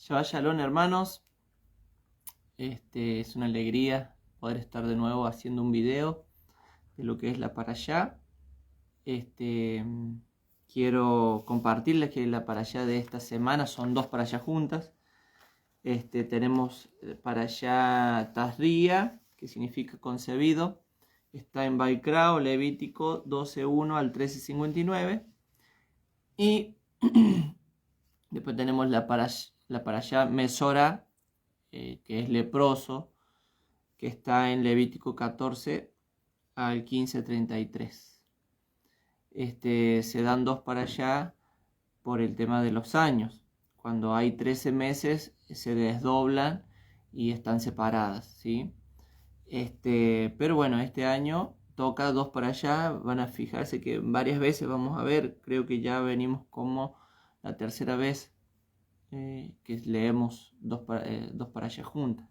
Shabbat Shalom, hermanos. Es una alegría poder estar de nuevo haciendo un video de lo que es la parashá. Quiero compartirles que la parashá de esta semana son dos parashá juntas. Tenemos parashá Tazria, que significa concebido. Está en Vaikra, Levítico 12:1 al 13:59. Y después tenemos la parashá Mesora, que es leproso, que está en Levítico 14 al 15:33. Se dan dos parashá por el tema de los años. Cuando hay 13 meses se desdoblan y están separadas, ¿sí? Pero bueno, este año toca dos parashá. Van a fijarse que varias veces vamos a ver, creo que ya venimos como la tercera vez que leemos dos parashá juntas.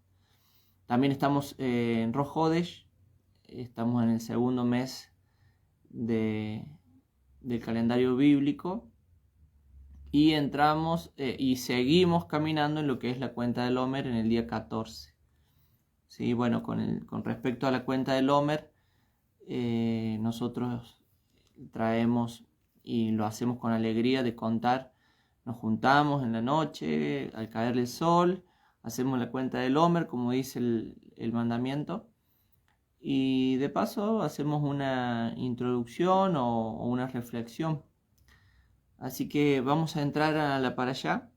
También estamos en Rosh Hodesh, estamos en el segundo mes del calendario bíblico y entramos y seguimos caminando en lo que es la cuenta del Omer en el día 14. ¿Sí? Bueno, con respecto a la cuenta del Omer, nosotros traemos y lo hacemos con alegría de contar. Nos juntamos en la noche, al caer el sol, hacemos la cuenta del Omer, como dice el mandamiento. Y de paso hacemos una introducción o una reflexión. Así que vamos a entrar a la parashá,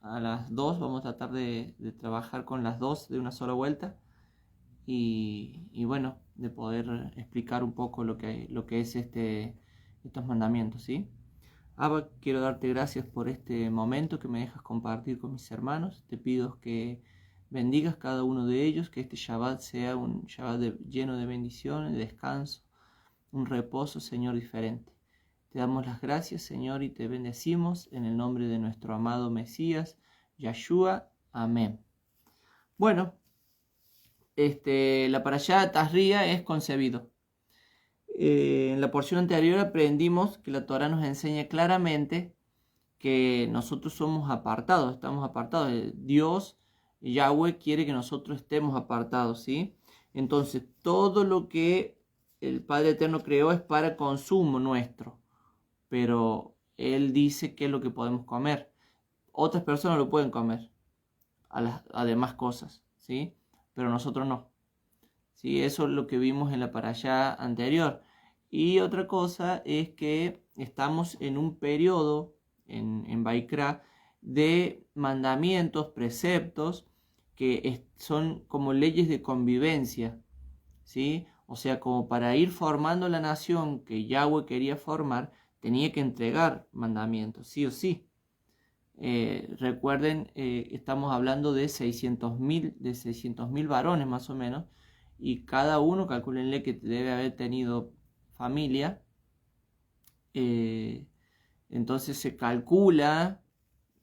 a las dos. Vamos a tratar de trabajar con las dos de una sola vuelta. Y bueno, de poder explicar un poco lo que es estos mandamientos, ¿sí? Abba, quiero darte gracias por este momento que me dejas compartir con mis hermanos. Te pido que bendigas cada uno de ellos, que este Shabbat sea un Shabbat lleno de bendiciones, de descanso, un reposo, Señor, diferente. Te damos las gracias, Señor, y te bendecimos en el nombre de nuestro amado Mesías, Yahshua. Amén. Bueno, la parashá Tazria es concebido. En la porción anterior aprendimos que la Torah nos enseña claramente que nosotros somos apartados, estamos apartados. Dios, Yahweh, quiere que nosotros estemos apartados, ¿sí? Entonces, todo lo que el Padre Eterno creó es para consumo nuestro, pero Él dice qué es lo que podemos comer. Otras personas lo pueden comer, a demás cosas, ¿sí? Pero nosotros no. ¿Sí? Eso es lo que vimos en la parashá anterior. Y otra cosa es que estamos en un periodo en Vaikra de mandamientos, preceptos que son como leyes de convivencia, ¿sí? O sea, como para ir formando la nación que Yahweh quería formar, tenía que entregar mandamientos, sí o sí. Recuerden, estamos hablando de 600.000 varones más o menos, y cada uno, calcúlenle que debe haber tenido familia. Entonces se calcula,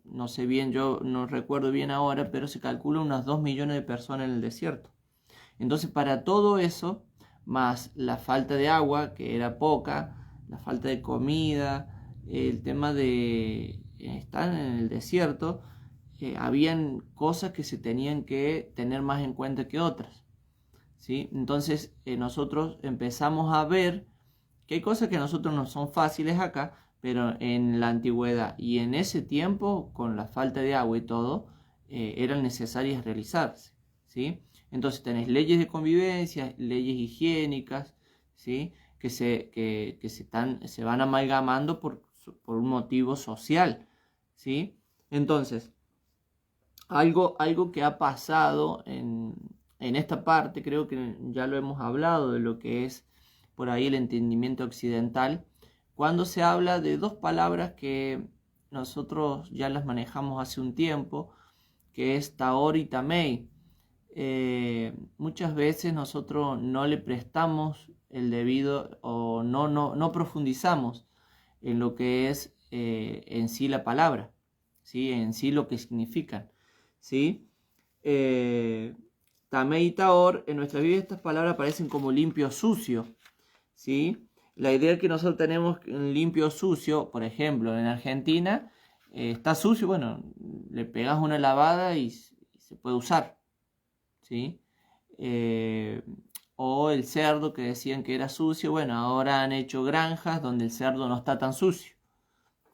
no sé bien, yo no recuerdo bien ahora, pero se calcula unas 2 millones de personas en el desierto. Entonces, para todo eso, más la falta de agua, que era poca, la falta de comida, el tema de estar en el desierto, habían cosas que se tenían que tener más en cuenta que otras, ¿sí? Entonces nosotros empezamos a ver que hay cosas que a nosotros no son fáciles acá, pero en la antigüedad y en ese tiempo, con la falta de agua y todo, eran necesarias realizarse, ¿sí? Entonces tenés leyes de convivencia, leyes higiénicas, ¿sí? que se van amalgamando por un motivo social, ¿sí? Entonces, algo que ha pasado en esta parte, creo que ya lo hemos hablado de lo que es por ahí el entendimiento occidental, cuando se habla de dos palabras que nosotros ya las manejamos hace un tiempo, que es Tahor y Tamei. Muchas veces nosotros no le prestamos el debido o no profundizamos en lo que es en sí la palabra, ¿sí? En sí lo que significan, ¿sí? Tamei y Tahor, en nuestra vida estas palabras aparecen como limpio o sucio, ¿sí? La idea que nosotros tenemos en limpio o sucio, por ejemplo, en Argentina, está sucio, bueno, le pegas una lavada y se puede usar, ¿sí? O el cerdo que decían que era sucio, bueno, ahora han hecho granjas donde el cerdo no está tan sucio,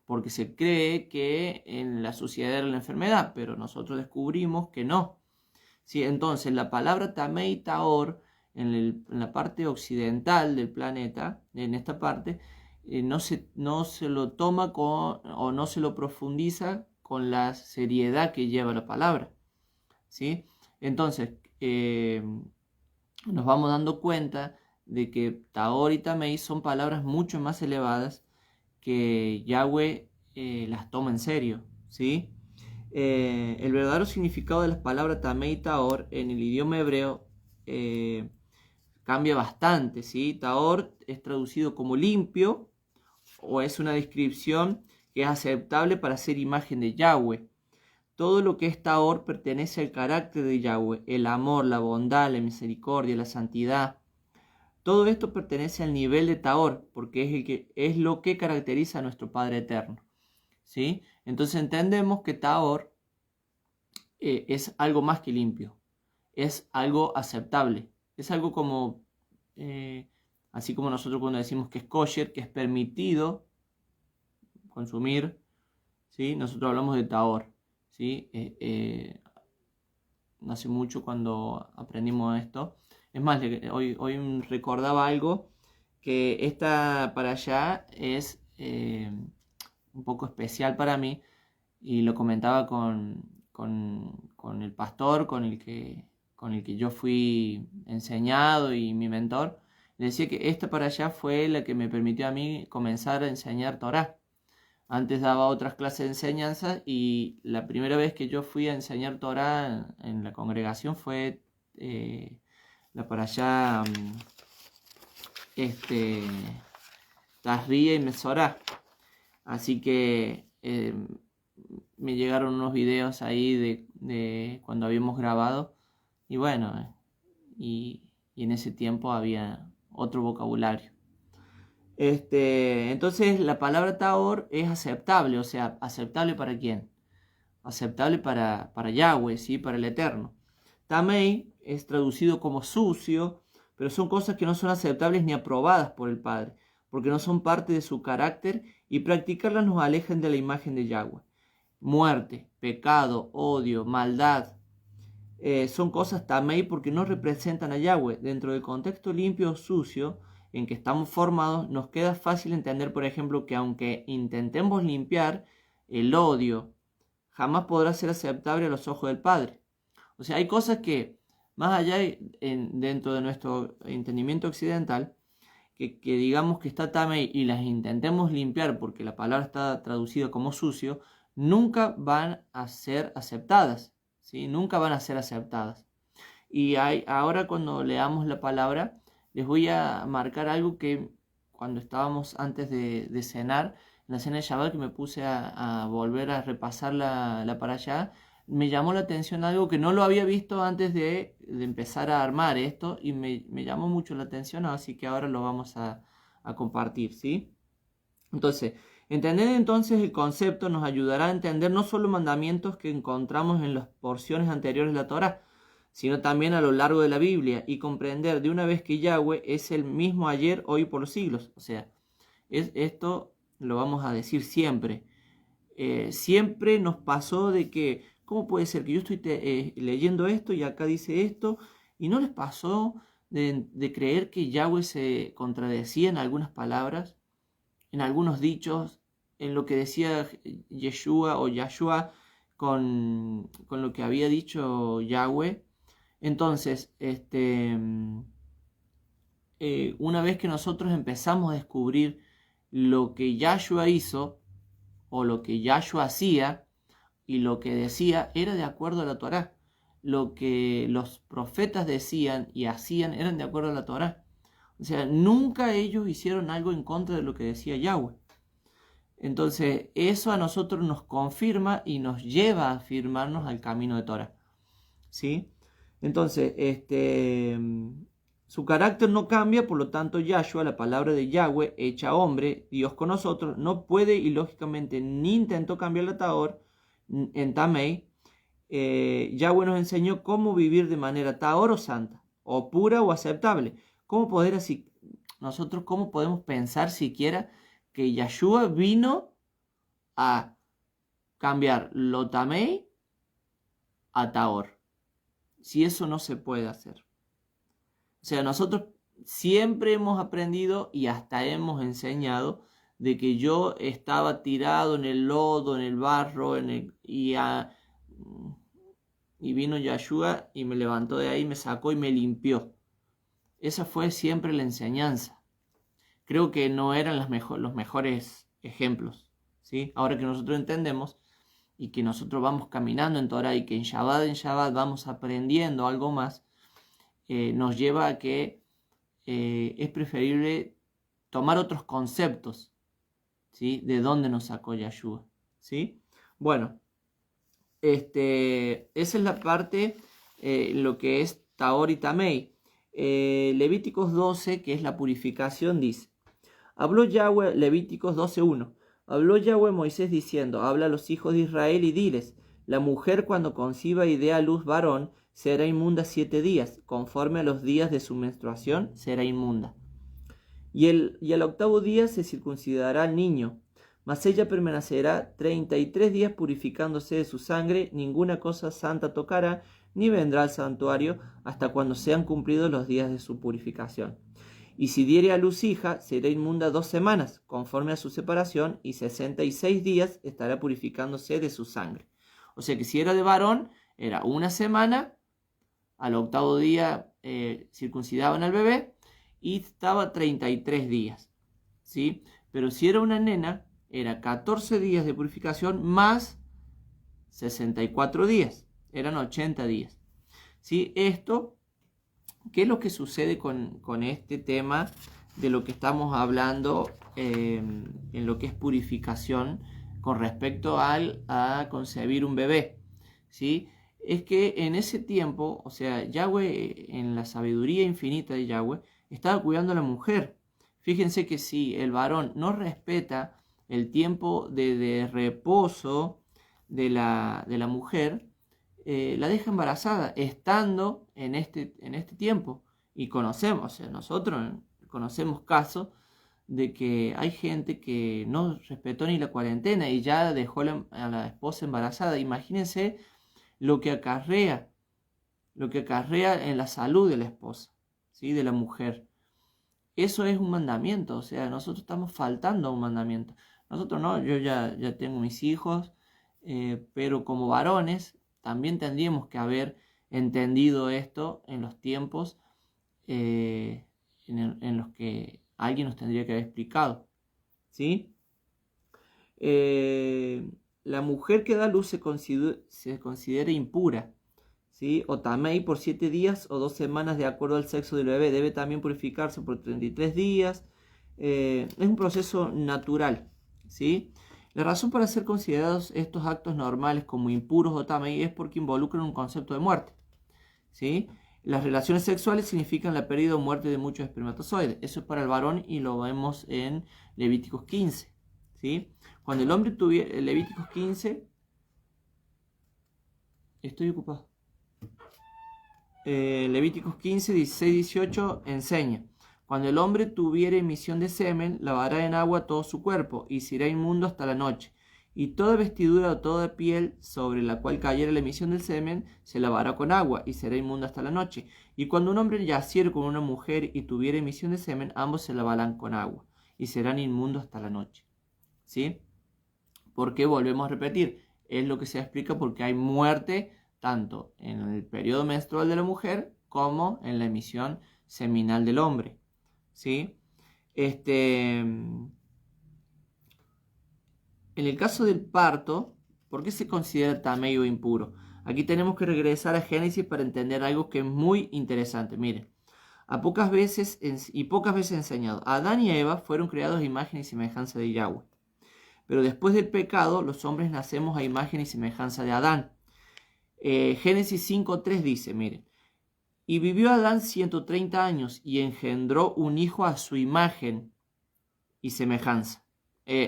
porque se cree que en la suciedad era la enfermedad, pero nosotros descubrimos que no. ¿Sí? Entonces, la palabra Tamei Taor, en la parte occidental del planeta, en esta parte, no se lo toma o no se lo profundiza con la seriedad que lleva la palabra. ¿Sí? Entonces, nos vamos dando cuenta de que Taor y Tamei son palabras mucho más elevadas que Yahweh las toma en serio, ¿sí? El verdadero significado de las palabras Tamei y Taor en el idioma hebreo cambia bastante, ¿sí? Taor es traducido como limpio o es una descripción que es aceptable para ser imagen de Yahweh. Todo lo que es Taor pertenece al carácter de Yahweh, el amor, la bondad, la misericordia, la santidad. Todo esto pertenece al nivel de Taor, porque es lo que caracteriza a nuestro Padre Eterno, ¿sí? Entonces entendemos que Taor es algo más que limpio, es algo aceptable, es algo como, así como nosotros cuando decimos que es kosher, que es permitido consumir, ¿sí? Nosotros hablamos de Taor, ¿sí? No hace mucho cuando aprendimos esto. Es más, hoy recordaba algo, que esta para allá es un poco especial para mí, y lo comentaba con el pastor con el que yo fui enseñado y mi mentor. Le decía que esta para allá fue la que me permitió a mí comenzar a enseñar Torá. Antes daba otras clases de enseñanza y la primera vez que yo fui a enseñar Torá en la congregación fue la para allá Tazría y Mesorá. Así que me llegaron unos videos ahí de cuando habíamos grabado y bueno, y en ese tiempo había otro vocabulario. Entonces la palabra Taor es aceptable, o sea, ¿aceptable para quién? Aceptable para Yahweh, ¿sí? Para el Eterno. Tamei es traducido como sucio, pero son cosas que no son aceptables ni aprobadas por el Padre, porque no son parte de su carácter y practicarlas nos alejan de la imagen de Yahweh. Muerte, pecado, odio, maldad, son cosas Tamei porque no representan a Yahweh. Dentro del contexto limpio o sucio en que estamos formados, nos queda fácil entender, por ejemplo, que aunque intentemos limpiar, el odio jamás podrá ser aceptable a los ojos del Padre. O sea, hay cosas que, más allá dentro de nuestro entendimiento occidental, que digamos que está Tamei y las intentemos limpiar porque la palabra está traducida como sucio, nunca van a ser aceptadas, ¿sí? Nunca van a ser aceptadas. Y ahora cuando leamos la palabra, les voy a marcar algo que cuando estábamos antes de cenar, en la cena de Shabbat, que me puse a volver a repasar la para allá, me llamó la atención algo que no lo había visto antes de empezar a armar esto y me llamó mucho la atención, así que ahora lo vamos a compartir, ¿sí? Entonces, entender entonces el concepto nos ayudará a entender no solo mandamientos que encontramos en las porciones anteriores de la Torá, sino también a lo largo de la Biblia y comprender de una vez que Yahweh es el mismo ayer, hoy y por los siglos. O sea, esto lo vamos a decir siempre. Siempre nos pasó de que, ¿cómo puede ser que yo estoy leyendo esto y acá dice esto? ¿Y no les pasó de creer que Yahweh se contradecía en algunas palabras, en algunos dichos, en lo que decía Yeshua o Yahshua con lo que había dicho Yahweh? Entonces, una vez que nosotros empezamos a descubrir lo que Yahshua hizo o lo que Yahshua hacía y lo que decía era de acuerdo a la Torá. Lo que los profetas decían y hacían eran de acuerdo a la Torá. O sea, nunca ellos hicieron algo en contra de lo que decía Yahweh. Entonces, eso a nosotros nos confirma y nos lleva a afirmarnos al camino de Torá, ¿sí? Entonces, Su carácter no cambia, por lo tanto Yahshua, la palabra de Yahweh, hecha hombre, Dios con nosotros, no puede y lógicamente ni intentó cambiar la Taor en Tamei. Yahweh nos enseñó cómo vivir de manera Taor o santa, o pura o aceptable. ¿Cómo podemos pensar siquiera que Yahshua vino a cambiar lo Tamei a Taor? Si eso no se puede hacer. O sea, nosotros siempre hemos aprendido y hasta hemos enseñado de que yo estaba tirado en el lodo, en el barro, y vino Yahshua y me levantó de ahí, me sacó y me limpió. Esa fue siempre la enseñanza. Creo que no eran los mejores ejemplos, ¿sí? Ahora que nosotros entendemos y que nosotros vamos caminando en Torah y que en Shabbat vamos aprendiendo algo más, nos lleva a que es preferible tomar otros conceptos, ¿sí? De dónde nos sacó Yahshua, ¿sí? Bueno, esa es la parte, lo que es Taor y Tamei. Levíticos 12, que es la purificación, dice: habló Yahweh, Levíticos 12:1. Habló Yahweh a Moisés diciendo: habla a los hijos de Israel y diles: la mujer cuando conciba y dé a luz varón será inmunda 7 días, conforme a los días de su menstruación será inmunda. Y al octavo día se circuncidará al niño, mas ella permanecerá 33 días purificándose de su sangre, ninguna cosa santa tocará, ni vendrá al santuario hasta cuando sean cumplidos los días de su purificación. Y si diere a luz hija, será inmunda 2 semanas, conforme a su separación, y 66 días estará purificándose de su sangre. O sea que si era de varón, era 1 semana, al octavo día circuncidaban al bebé, y estaba 33 días, ¿sí? Pero si era una nena, era 14 días de purificación más 64 días, eran 80 días, ¿sí? Esto, ¿qué es lo que sucede con este tema de lo que estamos hablando en lo que es purificación con respecto a concebir un bebé? ¿Sí? Es que en ese tiempo, o sea, Yahweh, en la sabiduría infinita de Yahweh, estaba cuidando a la mujer. Fíjense que si el varón no respeta el tiempo de reposo de la mujer, la deja embarazada, estando en este tiempo. Y conocemos, o sea, nosotros conocemos casos de que hay gente que no respetó ni la cuarentena y ya dejó a la esposa embarazada. Imagínense lo que acarrea en la salud de la esposa, ¿sí? De la mujer. Eso es un mandamiento, o sea, nosotros estamos faltando a un mandamiento. Nosotros no, yo ya tengo mis hijos, pero como varones también tendríamos que haber entendido esto en los tiempos en los que alguien nos tendría que haber explicado, ¿sí? La mujer que da luz se considera impura, ¿sí? O tamei por 7 días o 2 semanas de acuerdo al sexo del bebé. Debe también purificarse por 33 días. Es un proceso natural, ¿sí? La razón para ser considerados estos actos normales como impuros o tamei es porque involucran un concepto de muerte, ¿sí? Las relaciones sexuales significan la pérdida o muerte de muchos espermatozoides. Eso es para el varón y lo vemos en Levíticos 15, ¿sí? Cuando el hombre tuviera, Levíticos 15, estoy ocupado. Levíticos 15, 16, 18 enseña: cuando el hombre tuviera emisión de semen, lavará en agua todo su cuerpo y será inmundo hasta la noche. Y toda vestidura o toda piel sobre la cual cayera la emisión del semen se lavará con agua y será inmundo hasta la noche. Y cuando un hombre yaciere con una mujer y tuviera emisión de semen, ambos se lavarán con agua y serán inmundos hasta la noche, ¿sí? Porque volvemos a repetir, es lo que se explica porque hay muerte tanto en el periodo menstrual de la mujer como en la emisión seminal del hombre, ¿sí? En el caso del parto, ¿por qué se considera tamei o impuro? Aquí tenemos que regresar a Génesis para entender algo que es muy interesante. Miren, pocas veces enseñado, Adán y Eva fueron creados a imagen y semejanza de Yahweh. Pero después del pecado, los hombres nacemos a imagen y semejanza de Adán. Génesis 5:3 dice, miren, Y vivió Adán 130 años y engendró un hijo a su imagen y semejanza.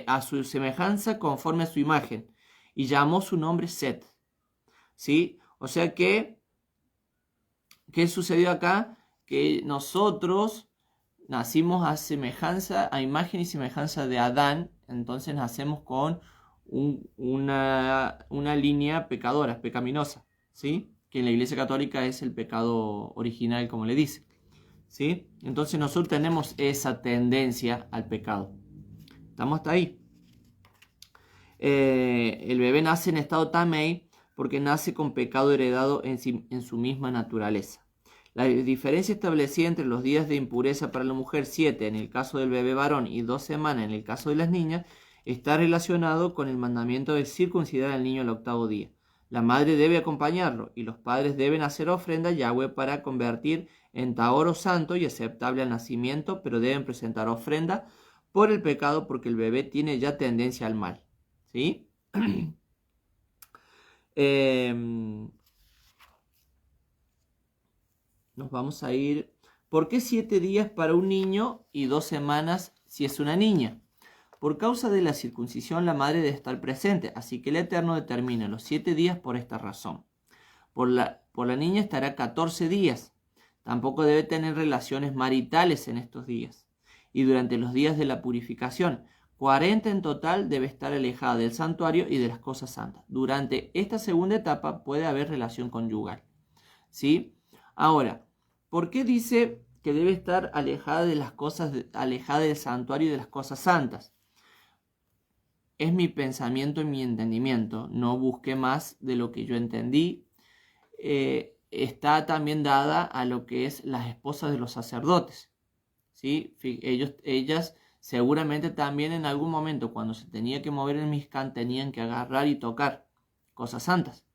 A su semejanza conforme a su imagen. Y llamó su nombre Set. ¿Sí? O sea que, ¿qué sucedió acá? Que nosotros nacimos a semejanza, a imagen y semejanza de Adán. Entonces nacemos con una línea pecadora, pecaminosa. ¿Sí? Que en la Iglesia Católica es el pecado original, como le dice. ¿Sí? Entonces nosotros tenemos esa tendencia al pecado. ¿Estamos hasta ahí? El bebé nace en estado tamei porque nace con pecado heredado en su misma naturaleza. La diferencia establecida entre los días de impureza para la mujer, 7 en el caso del bebé varón y 2 semanas en el caso de las niñas, está relacionado con el mandamiento de circuncidar al niño al 8º día. La madre debe acompañarlo y los padres deben hacer ofrenda a Yahweh para convertir en tahor santo y aceptable al nacimiento, pero deben presentar ofrenda por el pecado porque el bebé tiene ya tendencia al mal. ¿Sí? Nos vamos a ir. ¿Por qué 7 días para un niño y 2 semanas si es una niña? Por causa de la circuncisión la madre debe estar presente, así que el Eterno determina los 7 días por esta razón. Por la niña estará 14 días. Tampoco debe tener relaciones maritales en estos días. Y durante los días de la purificación, 40 en total, debe estar alejada del santuario y de las cosas santas. Durante esta segunda etapa puede haber relación conyugal. ¿Sí? Ahora, ¿por qué dice que debe estar alejada de las cosas, alejada del santuario y de las cosas santas? Es mi pensamiento y mi entendimiento. No busqué más de lo que yo entendí. Está también dada a lo que es las esposas de los sacerdotes. ¿Sí? Ellas seguramente también en algún momento cuando se tenía que mover el Mishkan tenían que agarrar y tocar cosas santas.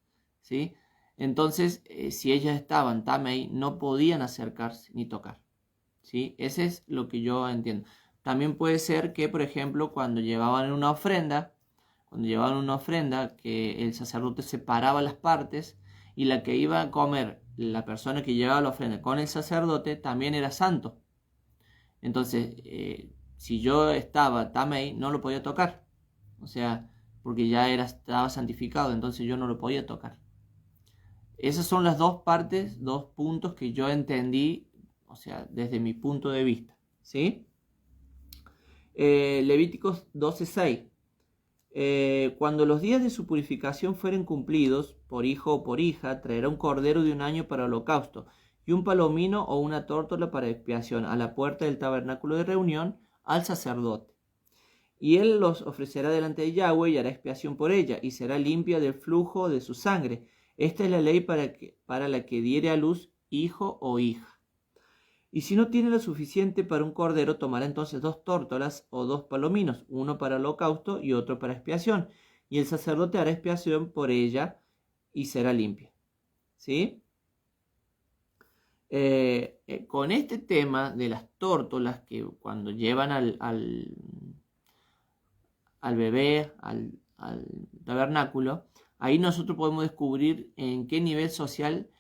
¿Sí? Entonces, si ellas estaban tamei, no podían acercarse ni tocar. ¿Sí? Ese es lo que yo entiendo. También puede ser que, por ejemplo, cuando llevaban una ofrenda, que el sacerdote separaba las partes y la que iba a comer la persona que llevaba la ofrenda con el sacerdote también era santo. Entonces, si yo estaba tamei, no lo podía tocar. O sea, porque ya estaba santificado, entonces yo no lo podía tocar. Esas son las dos partes, dos puntos que yo entendí, o sea, desde mi punto de vista. ¿Sí? Levíticos 12:6. Cuando los días de su purificación fueren cumplidos, por hijo o por hija, traerá un cordero de un año para holocausto, y un palomino o una tórtola para expiación a la puerta del tabernáculo de reunión al sacerdote. Y él los ofrecerá delante de Yahweh y hará expiación por ella, y será limpia del flujo de su sangre. Esta es la ley para la que diere a luz hijo o hija. Y si no tiene lo suficiente para un cordero, tomará entonces 2 tórtolas o 2 palominos, uno para holocausto y otro para expiación. Y el sacerdote hará expiación por ella y será limpia. ¿Sí? Con este tema de las tórtolas, que cuando llevan al bebé, al tabernáculo, ahí nosotros podemos descubrir en qué nivel social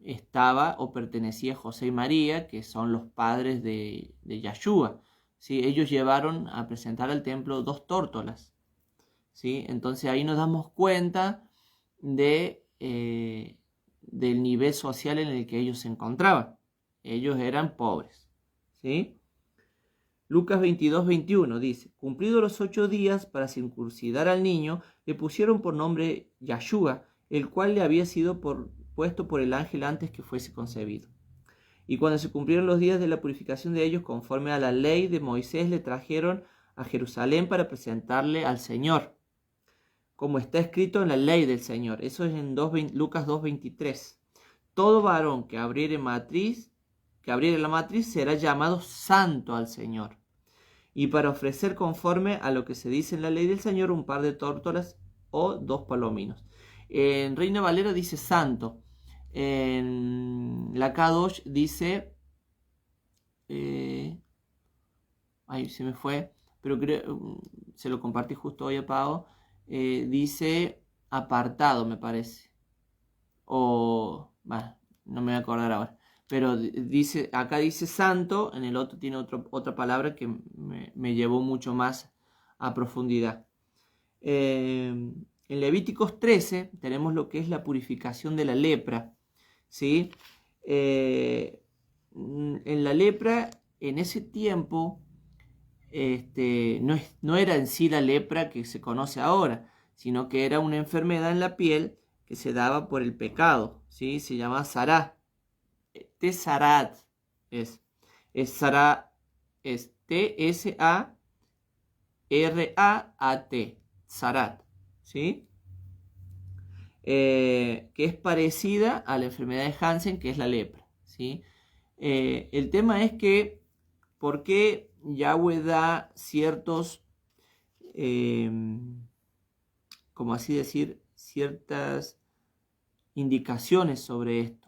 estaba o pertenecía José y María, que son los padres de Yahshua. ¿Sí? Ellos llevaron a presentar al templo 2 tórtolas. ¿Sí? Entonces ahí nos damos cuenta del nivel social en el que ellos se encontraban. Ellos eran pobres. ¿Sí? Lucas 22:21 dice: cumplidos los 8 días para circuncidar al niño, le pusieron por nombre Yahshua, el cual le había sido puesto por el ángel antes que fuese concebido. Y cuando se cumplieron los días de la purificación de ellos, conforme a la ley de Moisés, le trajeron a Jerusalén para presentarle al Señor, como está escrito en la ley del Señor. Eso es en Lucas 2:23. Todo varón que abriere la matriz será llamado santo al Señor. Y para ofrecer conforme a lo que se dice en la ley del Señor, un par de tórtolas o 2 palominos. En Reina Valera dice santo. En la Kadosh dice... ahí se me fue, pero creo, se lo compartí justo hoy a Pau. Dice apartado, me parece. O... no me voy a acordar ahora. Pero dice, acá dice santo, en el otro tiene otra palabra que me llevó mucho más a profundidad. En Levíticos 13 tenemos lo que es la purificación de la lepra, ¿sí? En la lepra, en ese tiempo, no era en sí la lepra que se conoce ahora, sino que era una enfermedad en la piel que se daba por el pecado, ¿sí? Se llama sará. Tesarat sará, es T-S-A-R-A-A-T, sarat, ¿sí? Que es parecida a la enfermedad de Hansen, que es la lepra, ¿sí? El tema es que, ¿por qué Yahweh da ciertos, como así decir, ciertas indicaciones sobre esto?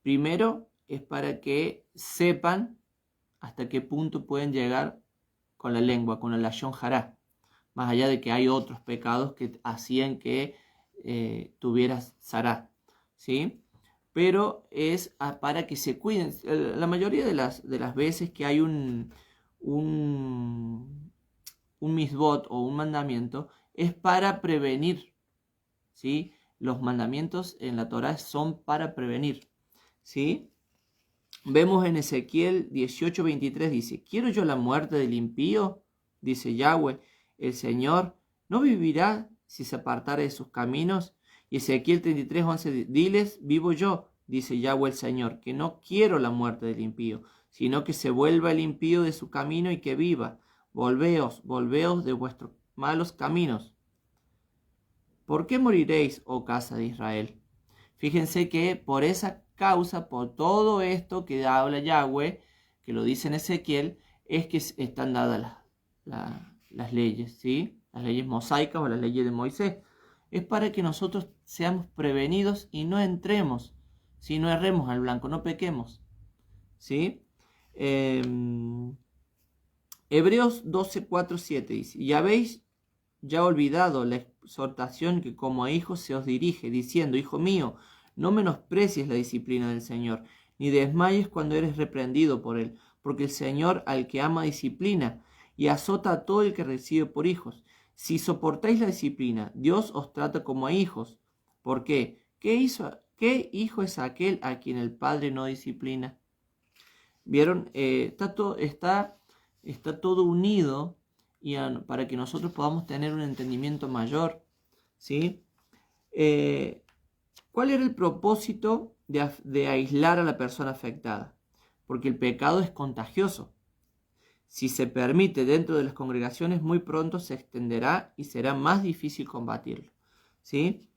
Primero, es para que sepan hasta qué punto pueden llegar con la lengua, con el lashon hará, más allá de que hay otros pecados que hacían que tuvieras sará, ¿sí? Pero es para que se cuiden. La mayoría de las veces que hay un misbot o un mandamiento es para prevenir, ¿sí? Los mandamientos en la Torá son para prevenir, ¿sí? Vemos en Ezequiel 18:23, dice: ¿Quiero yo la muerte del impío? Dice Yahweh, el Señor. ¿No vivirá si se apartare de sus caminos? Y Ezequiel 33:11, diles: vivo yo, dice Yahweh el Señor, que no quiero la muerte del impío, sino que se vuelva el impío de su camino y que viva. Volveos, volveos de vuestros malos caminos. ¿Por qué moriréis, oh casa de Israel? Fíjense que por esa causa, por todo esto que habla Yahweh, que lo dice en Ezequiel, es que están dadas las leyes, ¿sí? Las leyes mosaicas o las leyes de Moisés. Es para que nosotros seamos prevenidos y no entremos, si no erremos al blanco, no pequemos, ¿sí? Hebreos 12:4-7 dice: y habéis ya olvidado la exhortación que como a hijos se os dirige, diciendo: hijo mío, no menosprecies la disciplina del Señor, ni desmayes cuando eres reprendido por él, porque el Señor al que ama disciplina y azota a todo el que recibe por hijos. Si soportáis la disciplina, Dios os trata como a hijos. ¿Por qué? ¿Qué hijo es aquel a quien el Padre no disciplina? ¿Vieron? Está todo unido, y para que nosotros podamos tener un entendimiento mayor, ¿sí? ¿Cuál era el propósito de aislar a la persona afectada? Porque el pecado es contagioso. Si se permite dentro de las congregaciones, muy pronto se extenderá y será más difícil combatirlo, ¿sí?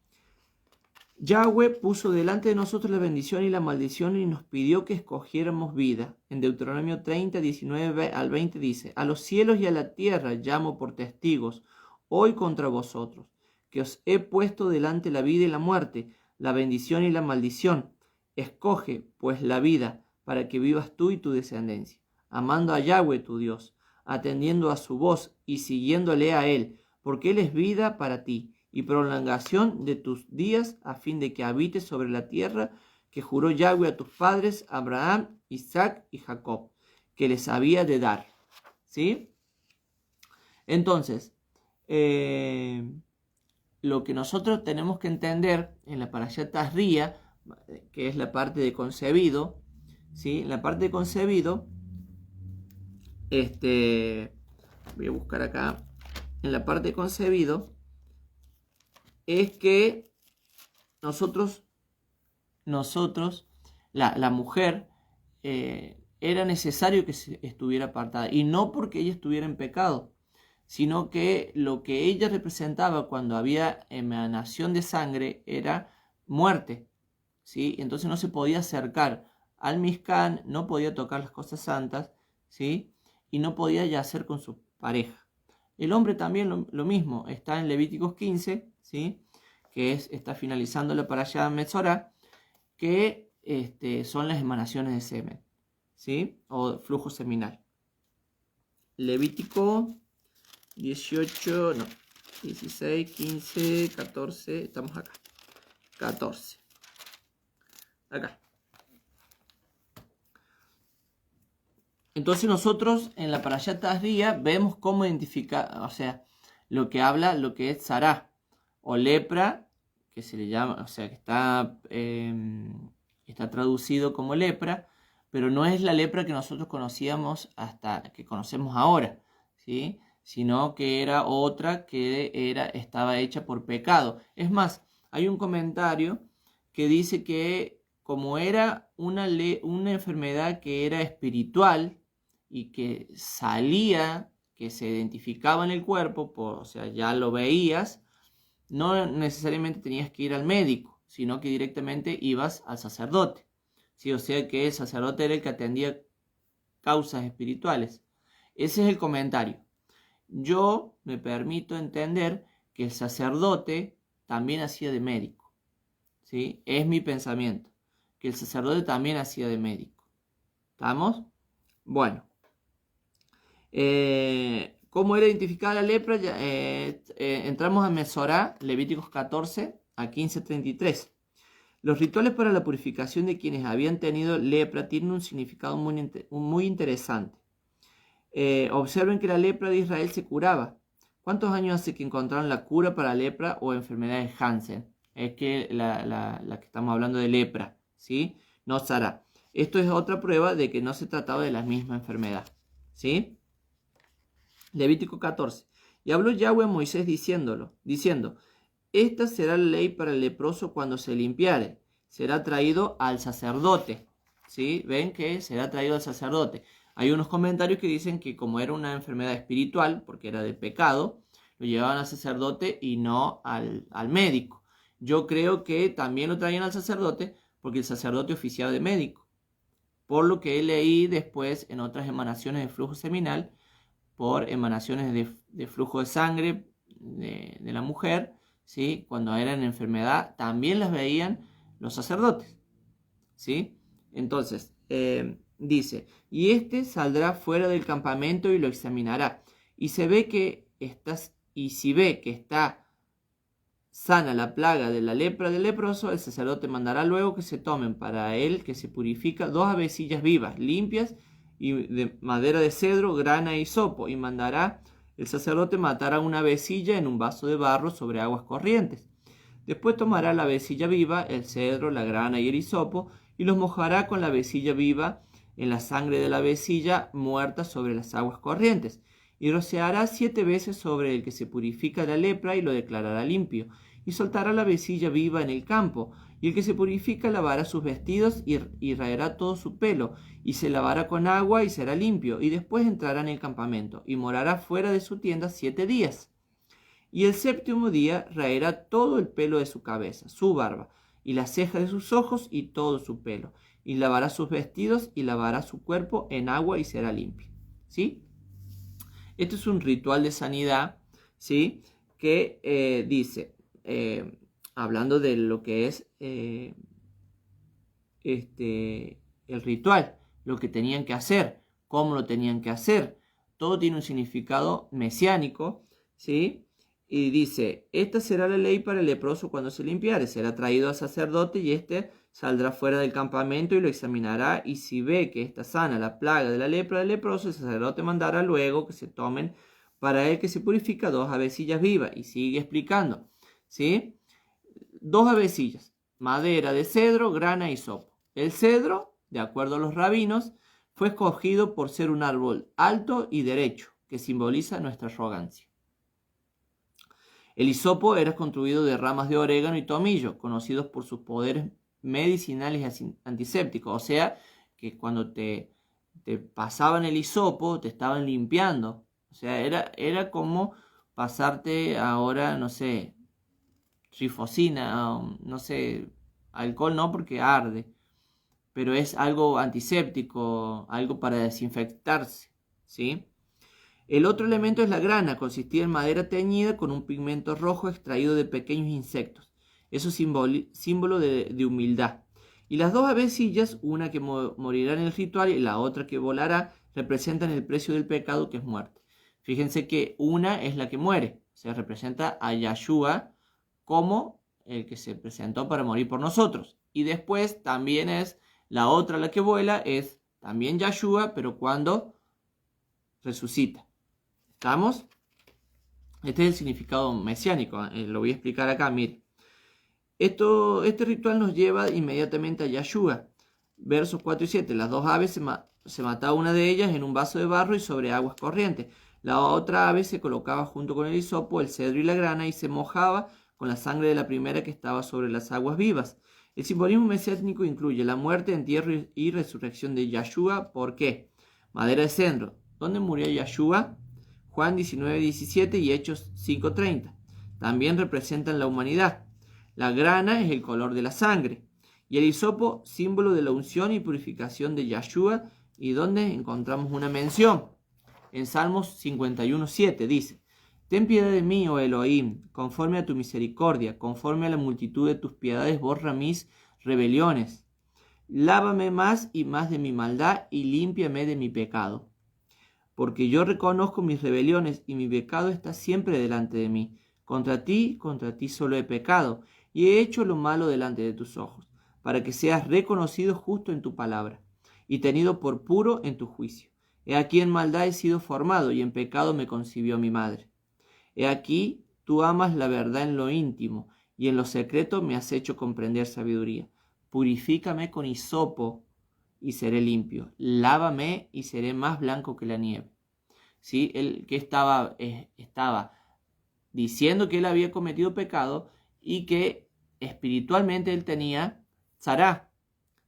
Yahweh puso delante de nosotros la bendición y la maldición y nos pidió que escogiéramos vida. En Deuteronomio 30, 19 al 20 dice: a los cielos y a la tierra llamo por testigos hoy contra vosotros, que os he puesto delante la vida y la muerte, la bendición y la maldición. Escoge, pues, la vida, para que vivas tú y tu descendencia, amando a Yahweh tu Dios, atendiendo a su voz y siguiéndole a él, porque él es vida para ti y prolongación de tus días, a fin de que habites sobre la tierra que juró Yahweh a tus padres, Abraham, Isaac y Jacob, que les había de dar, ¿sí? Entonces, lo que nosotros tenemos que entender en la Parashat Tazria, que es la parte de concebido, ¿sí? La parte de concebido, voy a buscar acá, en la parte de concebido, es que nosotros la mujer, era necesario que estuviera apartada, y no porque ella estuviera en pecado, sino que lo que ella representaba cuando había emanación de sangre era muerte, ¿sí? Entonces no se podía acercar al Mishkan, no podía tocar las cosas santas, ¿sí? Y no podía yacer con su pareja. El hombre también lo mismo, está en Levíticos 15, ¿sí? Que está finalizando la parashá Metzorá, que son las emanaciones de semen, ¿sí? O flujo seminal. Levítico 18, no, 16, 15, 14, estamos acá, 14. Acá. Entonces nosotros en la Parashat Tazria vemos cómo identificar, o sea, lo que habla, lo que es Sará, o lepra, que se le llama, o sea, que está traducido como lepra, pero no es la lepra que nosotros conocíamos hasta que conocemos ahora, ¿sí? Sino que era otra que estaba hecha por pecado. Es más, hay un comentario que dice que como era una enfermedad que era espiritual y que salía, que se identificaba en el cuerpo, o sea, ya lo veías, no necesariamente tenías que ir al médico, sino que directamente ibas al sacerdote. ¿Sí? O sea que el sacerdote era el que atendía causas espirituales. Ese es el comentario. Yo me permito entender que el sacerdote también hacía de médico. ¿Sí? Es mi pensamiento. Que el sacerdote también hacía de médico. ¿Estamos? Bueno. ¿Cómo era identificada la lepra? Entramos a Mesorá, Levíticos 14 a 15:33. Los rituales para la purificación de quienes habían tenido lepra tienen un significado muy interesante. Observen que la lepra de Israel se curaba. ¿Cuántos años hace que encontraron la cura para lepra o enfermedades Hansen? Es que la que estamos hablando de lepra, ¿sí? No Sará. Esto es otra prueba de que no se trataba de la misma enfermedad, ¿sí? Levítico 14. Y habló Yahweh a Moisés diciendo, esta será la ley para el leproso cuando se limpiare. Será traído al sacerdote. ¿Sí? ¿Ven que será traído al sacerdote? Hay unos comentarios que dicen que como era una enfermedad espiritual, porque era de pecado, lo llevaban al sacerdote y no al médico. Yo creo que también lo traían al sacerdote porque el sacerdote oficiaba de médico. Por lo que leí después en otras emanaciones de flujo seminal, por emanaciones de flujo de sangre de la mujer, ¿sí? Cuando eran enfermedad, también las veían los sacerdotes, ¿sí? Entonces, dice, y este saldrá fuera del campamento y lo examinará, y si ve que está sana la plaga de la lepra del leproso, el sacerdote mandará luego que se tomen para él, que se purifica, 2 avecillas vivas, limpias, y de madera de cedro, grana y hisopo, y mandará el sacerdote matar a una avecilla en un vaso de barro sobre aguas corrientes. Después tomará la avecilla viva, el cedro, la grana y el hisopo, y los mojará con la avecilla viva en la sangre de la avecilla muerta sobre las aguas corrientes, y rociará 7 veces sobre el que se purifica la lepra y lo declarará limpio, y soltará la avecilla viva en el campo, y el que se purifica lavará sus vestidos y raerá todo su pelo, y se lavará con agua y será limpio, y después entrará en el campamento, y morará fuera de su tienda 7 días. Y el 7º día raerá todo el pelo de su cabeza, su barba, y las cejas de sus ojos y todo su pelo, y lavará sus vestidos y lavará su cuerpo en agua y será limpio. ¿Sí? Esto es un ritual de sanidad, ¿sí? Que dice, hablando de lo que es el ritual, lo que tenían que hacer, cómo lo tenían que hacer. Todo tiene un significado mesiánico, ¿sí? Y dice, esta será la ley para el leproso cuando se limpiare. Será traído al sacerdote y éste saldrá fuera del campamento y lo examinará. Y si ve que está sana la plaga de la lepra del leproso, el sacerdote mandará luego que se tomen para él que se purifica 2 avecillas vivas. Y sigue explicando, ¿sí? 2 avecillas, madera de cedro, grana y hisopo. El cedro, de acuerdo a los rabinos, fue escogido por ser un árbol alto y derecho, que simboliza nuestra arrogancia. El hisopo era construido de ramas de orégano y tomillo, conocidos por sus poderes medicinales y antisépticos. O sea, que cuando te pasaban el hisopo, te estaban limpiando. O sea, era como pasarte ahora, no sé, trifosina, no sé, alcohol no porque arde, pero es algo antiséptico, algo para desinfectarse, ¿sí? El otro elemento es la grana, consistía en madera teñida con un pigmento rojo extraído de pequeños insectos. Eso es símbolo de humildad. Y las 2 avecillas, una que morirá en el ritual y la otra que volará, representan el precio del pecado, que es muerte. Fíjense que una es la que muere, se representa a Yahshua como el que se presentó para morir por nosotros. Y después también es la otra, la que vuela, es también Yahshua, pero cuando resucita. ¿Estamos? Este es el significado mesiánico. Lo voy a explicar acá, mire. Este ritual nos lleva inmediatamente a Yahshua. Versos 4 y 7. Las dos aves se mataba una de ellas en un vaso de barro y sobre aguas corrientes. La otra ave se colocaba junto con el hisopo, el cedro y la grana y se mojaba con la sangre de la primera que estaba sobre las aguas vivas. El simbolismo mesiánico incluye la muerte, entierro y resurrección de Yahshua. ¿Por qué? Madera de cedro. ¿Dónde murió Yahshua? Juan 19:17 y Hechos 5:30. También representan la humanidad. La grana es el color de la sangre. Y el hisopo, símbolo de la unción y purificación de Yahshua, y donde encontramos una mención. En Salmos 51:7 dice: Ten piedad de mí, oh Elohim, conforme a tu misericordia, conforme a la multitud de tus piedades, borra mis rebeliones. Lávame más y más de mi maldad y límpiame de mi pecado. Porque yo reconozco mis rebeliones y mi pecado está siempre delante de mí. Contra ti solo he pecado y he hecho lo malo delante de tus ojos, para que seas reconocido justo en tu palabra y tenido por puro en tu juicio. He aquí en maldad he sido formado y en pecado me concibió mi madre. He aquí tú amas la verdad en lo íntimo y en lo secreto me has hecho comprender sabiduría. Purifícame con hisopo y seré limpio. Lávame y seré más blanco que la nieve. ¿Sí? Él que estaba diciendo que él había cometido pecado y que espiritualmente él tenía tzará.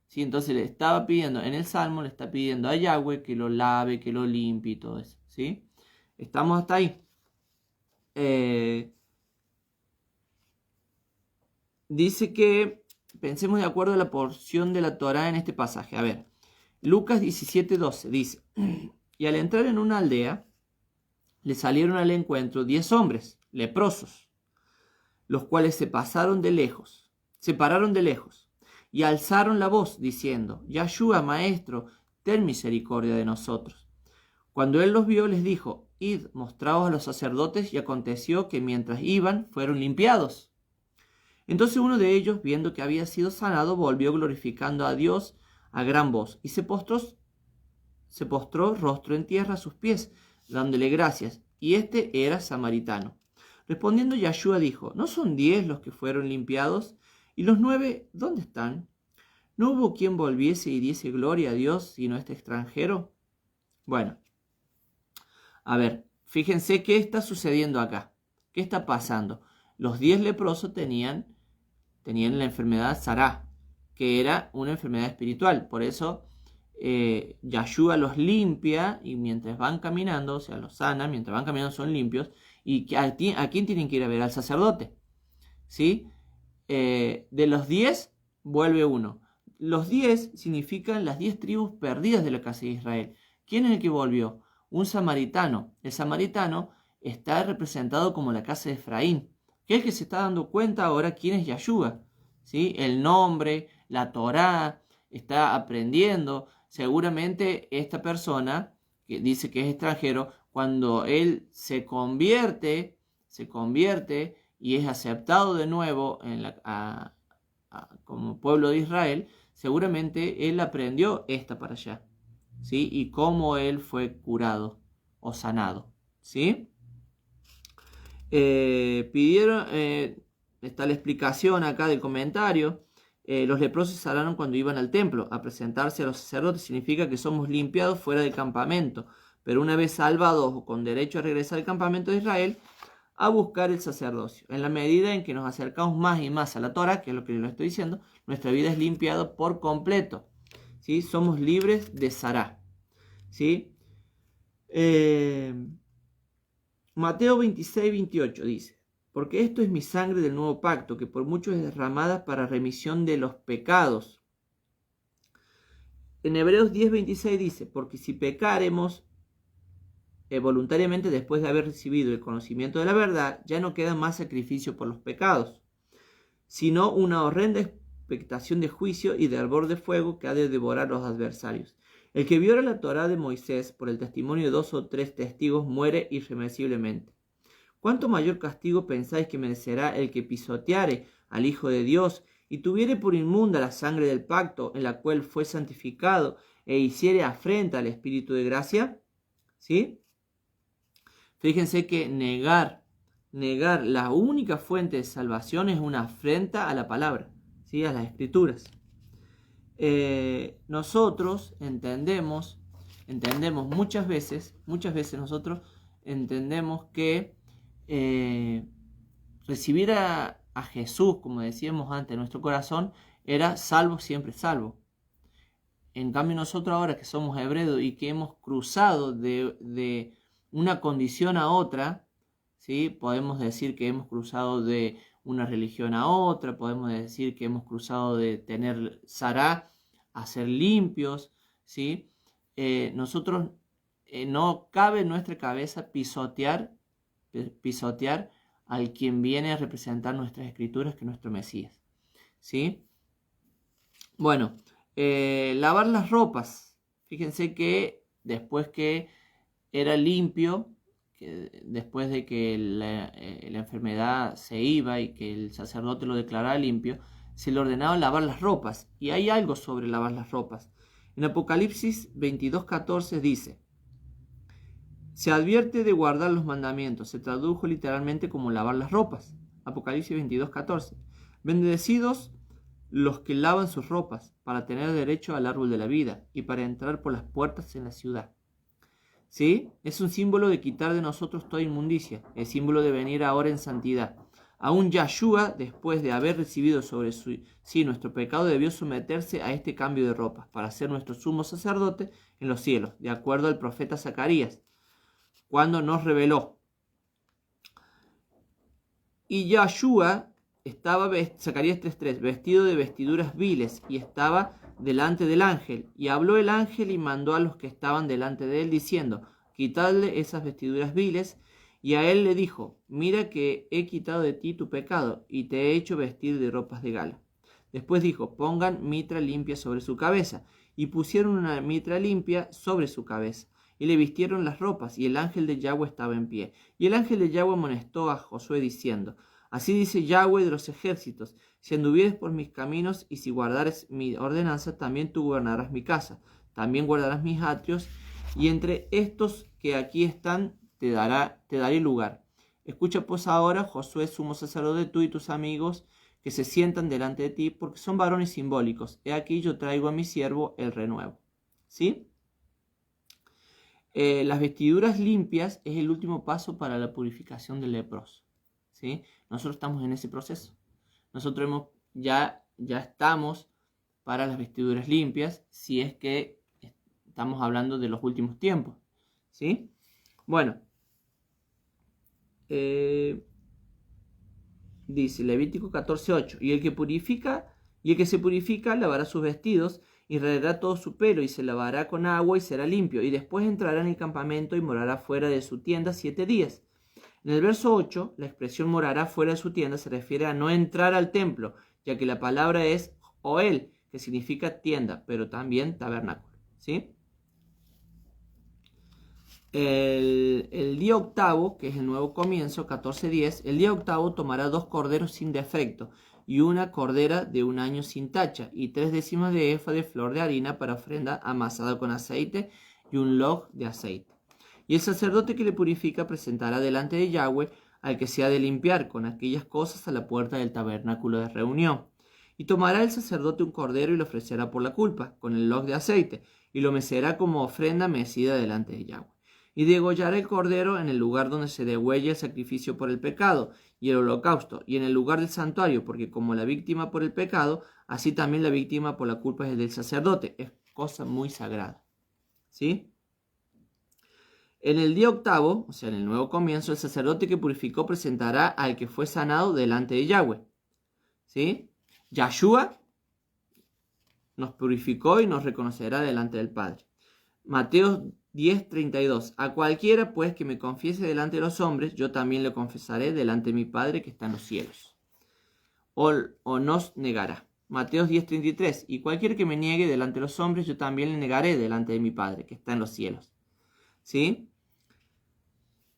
¿Sí? Entonces le estaba pidiendo, en el Salmo le está pidiendo a Yahweh que lo lave, que lo limpie y todo eso. ¿Sí? Estamos hasta ahí. Dice que pensemos de acuerdo a la porción de la Torá en este pasaje. A ver, Lucas 17:12 dice: Y al entrar en una aldea, le salieron al encuentro 10 hombres leprosos, los cuales se pararon de lejos, y alzaron la voz, diciendo: Yahshua, maestro, ten misericordia de nosotros. Cuando él los vio, les dijo: Id, mostraos a los sacerdotes, y aconteció que mientras iban, fueron limpiados. Entonces uno de ellos, viendo que había sido sanado, volvió glorificando a Dios a gran voz, y se postró rostro en tierra a sus pies, dándole gracias, y este era samaritano. Respondiendo Yahshua dijo: ¿No son 10 los que fueron limpiados? ¿Y los 9 dónde están? ¿No hubo quien volviese y diese gloria a Dios sino este extranjero? Bueno, a ver, fíjense qué está sucediendo acá. ¿Qué está pasando? Los 10 leprosos tenían la enfermedad Sará, que era una enfermedad espiritual. Por eso Yahshua los limpia y mientras van caminando, o sea, los sana, mientras van caminando son limpios. ¿Y a quién tienen que ir a ver? Al sacerdote. ¿Sí? De los 10 vuelve uno. Los 10 significan las 10 tribus perdidas de la casa de Israel. ¿Quién es el que volvió? Un samaritano. El samaritano está representado como la casa de Efraín, que es el que se está dando cuenta ahora quién es Yahshua. ¿Sí? El nombre, la Torá, está aprendiendo. Seguramente esta persona que dice que es extranjero, cuando él se convierte y es aceptado de nuevo como pueblo de Israel, seguramente él aprendió esta para allá, ¿sí? Y cómo él fue curado o sanado, ¿sí? Pidieron, está la explicación acá del comentario. Los leprosos se sanaron cuando iban al templo. A presentarse a los sacerdotes significa que somos limpiados fuera del campamento, pero una vez salvados o con derecho a regresar al campamento de Israel, a buscar el sacerdocio. En la medida en que nos acercamos más y más a la Torá, que es lo que les estoy diciendo, nuestra vida es limpiada por completo, ¿sí? Somos libres de Sará, ¿sí? Mateo 26:28 dice: Porque esto es mi sangre del nuevo pacto, que por muchos es derramada para remisión de los pecados. En Hebreos 10:26 dice: Porque si pecaremos voluntariamente después de haber recibido el conocimiento de la verdad, ya no queda más sacrificio por los pecados, sino una horrenda expectación de juicio y de ardor de fuego que ha de devorar a los adversarios. El que viola la Torá de Moisés por el testimonio de 2 o 3 testigos muere irremisiblemente. ¿Cuánto mayor castigo pensáis que merecerá el que pisoteare al Hijo de Dios y tuviere por inmunda la sangre del pacto en la cual fue santificado e hiciere afrenta al Espíritu de gracia, ¿sí? Fíjense que negar la única fuente de salvación es una afrenta a la palabra, ¿sí? A las escrituras. Nosotros entendemos muchas veces nosotros entendemos que recibir a Jesús, como decíamos antes, en nuestro corazón, era salvo, siempre salvo. En cambio nosotros ahora que somos hebreos y que hemos cruzado de una condición a otra, ¿sí? Podemos decir que hemos cruzado de una religión a otra, podemos decir que hemos cruzado de tener Sará a ser limpios, ¿sí? Nosotros no cabe en nuestra cabeza pisotear al quien viene a representar nuestras escrituras, que es nuestro Mesías, ¿sí? Bueno, lavar las ropas. Fíjense que después que era limpio, que después de que la enfermedad se iba y que el sacerdote lo declarara limpio, se le ordenaba lavar las ropas. Y hay algo sobre lavar las ropas. En Apocalipsis 22:14 dice: se advierte de guardar los mandamientos. Se tradujo literalmente como lavar las ropas. Apocalipsis 22:14. Bendecidos los que lavan sus ropas, para tener derecho al árbol de la vida y para entrar por las puertas en la ciudad. ¿Sí? Es un símbolo de quitar de nosotros toda inmundicia, el símbolo de venir ahora en santidad. Aún Yahshua, después de haber recibido sobre sí nuestro pecado, debió someterse a este cambio de ropas para ser nuestro sumo sacerdote en los cielos, de acuerdo al profeta Zacarías, cuando nos reveló. Y Yahshua estaba, Zacarías 3:3, vestido de vestiduras viles, y estaba delante del ángel. Y habló el ángel y mandó a los que estaban delante de él, diciendo: quitadle esas vestiduras viles. Y a él le dijo: mira que he quitado de ti tu pecado, y te he hecho vestir de ropas de gala. Después dijo: pongan mitra limpia sobre su cabeza. Y pusieron una mitra limpia sobre su cabeza, y le vistieron las ropas, y el ángel de Yahweh estaba en pie. Y el ángel de Yahweh amonestó a Josué diciendo: así dice Yahweh de los ejércitos: si anduvieres por mis caminos y si guardares mi ordenanza, también tú gobernarás mi casa, también guardarás mis atrios, y entre estos que aquí están te daré lugar. Escucha pues ahora, Josué, sumo sacerdote, tú y tus amigos que se sientan delante de ti, porque son varones simbólicos. He aquí yo traigo a mi siervo el renuevo. ¿Sí? Las vestiduras limpias es el último paso para la purificación del leproso, ¿sí? Nosotros estamos en ese proceso. Nosotros ya estamos para las vestiduras limpias, si es que estamos hablando de los últimos tiempos, ¿sí? Bueno, dice Levítico 14:8: y el que se purifica lavará sus vestidos y rayará todo su pelo y se lavará con agua y será limpio, y después entrará en el campamento y morará fuera de su tienda 7 días. En el verso 8, la expresión morará fuera de su tienda se refiere a no entrar al templo, ya que la palabra es Oel, que significa tienda, pero también tabernáculo, ¿sí? El día octavo, que es el nuevo comienzo, 14:10, el día octavo tomará 2 corderos sin defecto y una cordera de 1 año sin tacha, y 3 décimas de efa de flor de harina para ofrenda amasada con aceite y un log de aceite. Y el sacerdote que le purifica presentará delante de Yahweh al que se ha de limpiar con aquellas cosas a la puerta del tabernáculo de reunión. Y tomará el sacerdote un cordero y lo ofrecerá por la culpa, con el log de aceite, y lo mecerá como ofrenda mecida delante de Yahweh. Y degollará el cordero en el lugar donde se degüella el sacrificio por el pecado y el holocausto, y en el lugar del santuario, porque como la víctima por el pecado, así también la víctima por la culpa es el del sacerdote. Es cosa muy sagrada, ¿sí? En el día octavo, o sea, en el nuevo comienzo, el sacerdote que purificó presentará al que fue sanado delante de Yahweh, ¿sí? Yahshua nos purificó y nos reconocerá delante del Padre. Mateo 10:32: a cualquiera pues que me confiese delante de los hombres, yo también le confesaré delante de mi Padre que está en los cielos. O nos negará. Mateo 10:33: y cualquiera que me niegue delante de los hombres, yo también le negaré delante de mi Padre que está en los cielos. ¿Sí?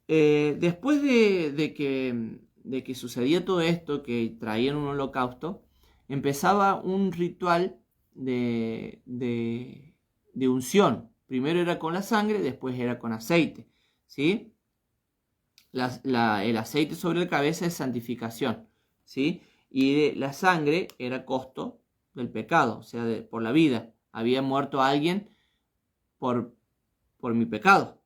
Después de que sucedía todo esto, que traían un holocausto, empezaba un ritual de unción. Primero era con la sangre, después era con aceite, ¿sí? El aceite sobre la cabeza es santificación, ¿sí? Y la sangre era costo del pecado, o sea, por la vida. Había muerto alguien por mi pecado.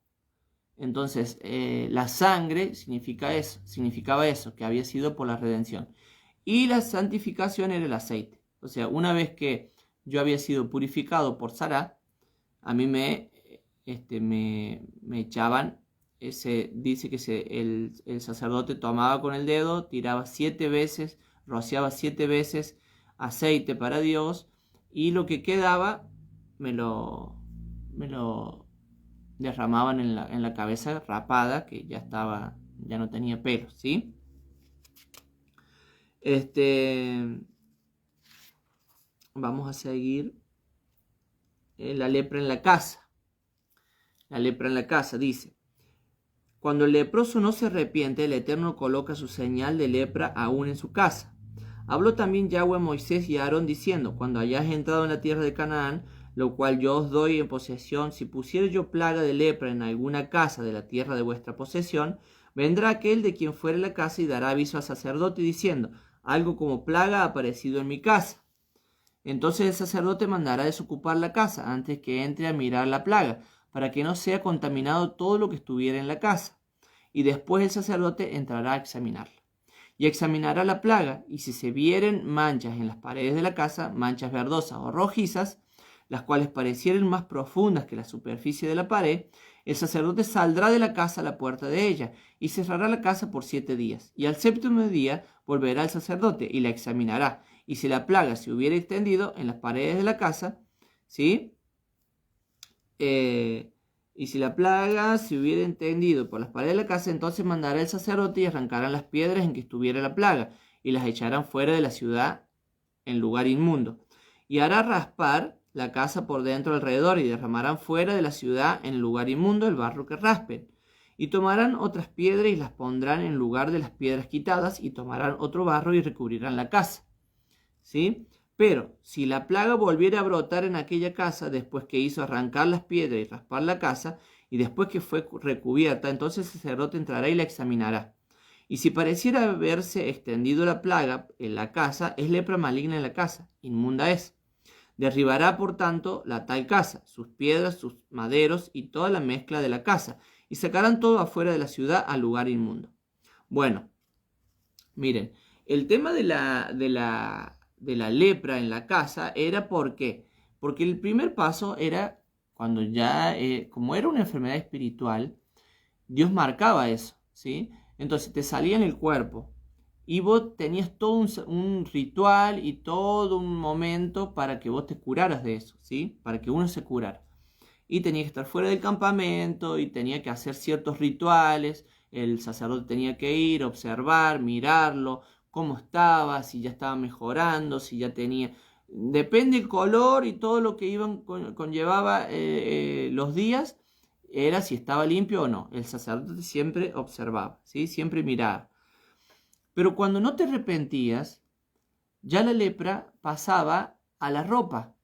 Entonces, la sangre significaba eso, que había sido por la redención. Y la santificación era el aceite. O sea, una vez que yo había sido purificado por Sará, a mí me echaban, dice que el sacerdote tomaba con el dedo, tiraba 7 veces, rociaba 7 veces aceite para Dios, y lo que quedaba me lo derramaban en la cabeza rapada, que ya no tenía pelos, ¿sí? Vamos a seguir. La lepra en la casa. La lepra en la casa dice: cuando el leproso no se arrepiente, el Eterno coloca su señal de lepra aún en su casa. Habló también Yahweh a Moisés y a Aarón diciendo: cuando hayáis entrado en la tierra de Canaán, lo cual yo os doy en posesión, si pusiere yo plaga de lepra en alguna casa de la tierra de vuestra posesión, vendrá aquel de quien fuere la casa y dará aviso al sacerdote diciendo: algo como plaga ha aparecido en mi casa. Entonces el sacerdote mandará desocupar la casa antes que entre a mirar la plaga, para que no sea contaminado todo lo que estuviera en la casa. Y después el sacerdote entrará a examinarla. Y examinará la plaga, y si se vieren manchas en las paredes de la casa, manchas verdosas o rojizas, las cuales parecieren más profundas que la superficie de la pared, el sacerdote saldrá de la casa a la puerta de ella, y cerrará la casa por 7 días. Y al 7º día volverá el sacerdote y la examinará. Y si la plaga se hubiera extendido en las paredes de la casa, ¿sí? Y si la plaga se hubiera extendido por las paredes de la casa, entonces mandará el sacerdote y arrancarán las piedras en que estuviera la plaga, y las echarán fuera de la ciudad en lugar inmundo. Y hará raspar la casa por dentro alrededor, y derramarán fuera de la ciudad en el lugar inmundo el barro que raspen. Y tomarán otras piedras y las pondrán en lugar de las piedras quitadas, y tomarán otro barro y recubrirán la casa, ¿sí? Pero si la plaga volviera a brotar en aquella casa después que hizo arrancar las piedras y raspar la casa, y después que fue recubierta, entonces el sacerdote entrará y la examinará. Y si pareciera haberse extendido la plaga en la casa, es lepra maligna en la casa, inmunda es. Derribará, por tanto, la tal casa, sus piedras, sus maderos y toda la mezcla de la casa, y sacarán todo afuera de la ciudad al lugar inmundo. Bueno, miren, el tema de la lepra en la casa era porque el primer paso era cuando ya, como era una enfermedad espiritual, Dios marcaba eso, ¿sí? Entonces te salía en el cuerpo y vos tenías todo un ritual y todo un momento para que vos te curaras de eso, ¿sí? Para que uno se curara. Y tenía que estar fuera del campamento y tenía que hacer ciertos rituales. El sacerdote tenía que ir, observar, mirarlo, cómo estaba, si ya estaba mejorando, si ya tenía... Depende el color y todo lo que conllevaba los días, era si estaba limpio o no. El sacerdote siempre observaba, ¿sí? Siempre miraba. Pero cuando no te arrepentías, ya la lepra pasaba a la ropa.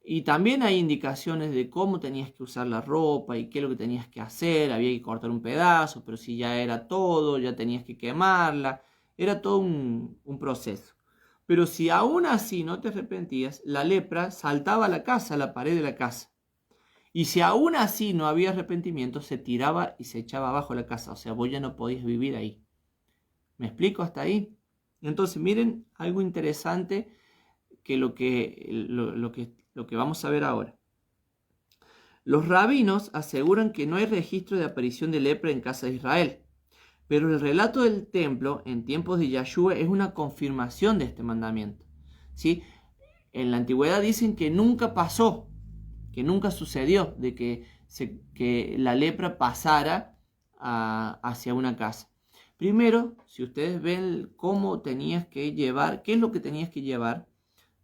Y también hay indicaciones de cómo tenías que usar la ropa y qué es lo que tenías que hacer. Había que cortar un pedazo, pero si ya era todo, ya tenías que quemarla. Era todo un proceso. Pero si aún así no te arrepentías, la lepra saltaba a la casa, a la pared de la casa. Y si aún así no había arrepentimiento, se tiraba y se echaba abajo la casa. O sea, vos ya no podías vivir ahí. ¿Me explico hasta ahí? Entonces, miren algo interesante que lo que vamos a ver ahora. Los rabinos aseguran que no hay registro de aparición de lepra en casa de Israel, pero el relato del templo en tiempos de Yahshua es una confirmación de este mandamiento, ¿sí? En la antigüedad dicen que nunca pasó, que nunca sucedió de que la lepra pasara hacia una casa. Primero, si ustedes ven cómo tenías que llevar, qué es lo que tenías que llevar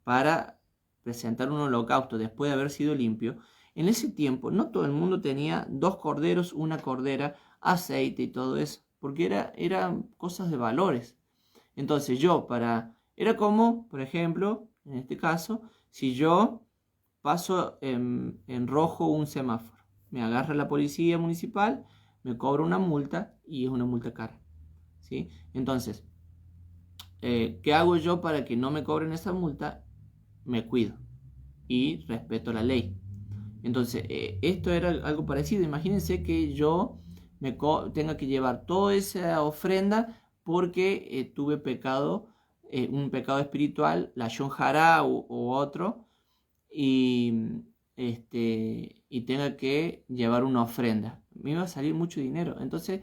para presentar un holocausto después de haber sido limpio, en ese tiempo no todo el mundo tenía 2 corderos, una cordera, aceite y todo eso, porque eran cosas de valores. Entonces yo, para Era como, por ejemplo, en este caso, si yo paso en rojo un semáforo, me agarra la policía municipal, me cobra una multa y es una multa cara, ¿sí? Entonces, ¿qué hago yo para que no me cobren esa multa? Me cuido y respeto la ley. Entonces, esto era algo parecido. Imagínense que yo tenga que llevar toda esa ofrenda porque tuve pecado, un pecado espiritual, la Shon Hara u otro, y, y tenga que llevar una ofrenda. Me iba a salir mucho dinero. Entonces,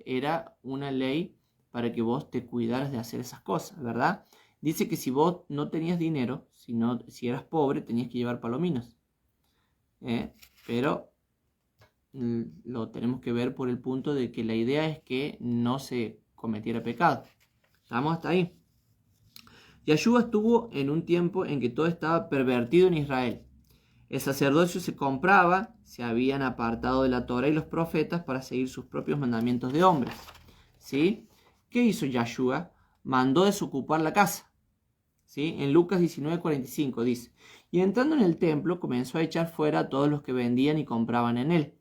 era una ley para que vos te cuidaras de hacer esas cosas, ¿verdad? Dice que si vos no tenías dinero, si eras pobre, tenías que llevar palominos. Pero lo tenemos que ver por el punto de que la idea es que no se cometiera pecado. ¿Estamos hasta ahí? Yahshua estuvo en un tiempo en que todo estaba pervertido en Israel. El sacerdocio se compraba, se habían apartado de la Torah y los profetas para seguir sus propios mandamientos de hombres. ¿Sí? ¿Qué hizo Yahshua? Mandó desocupar la casa. ¿Sí? En Lucas 19:45 dice: y entrando en el templo comenzó a echar fuera a todos los que vendían y compraban en él,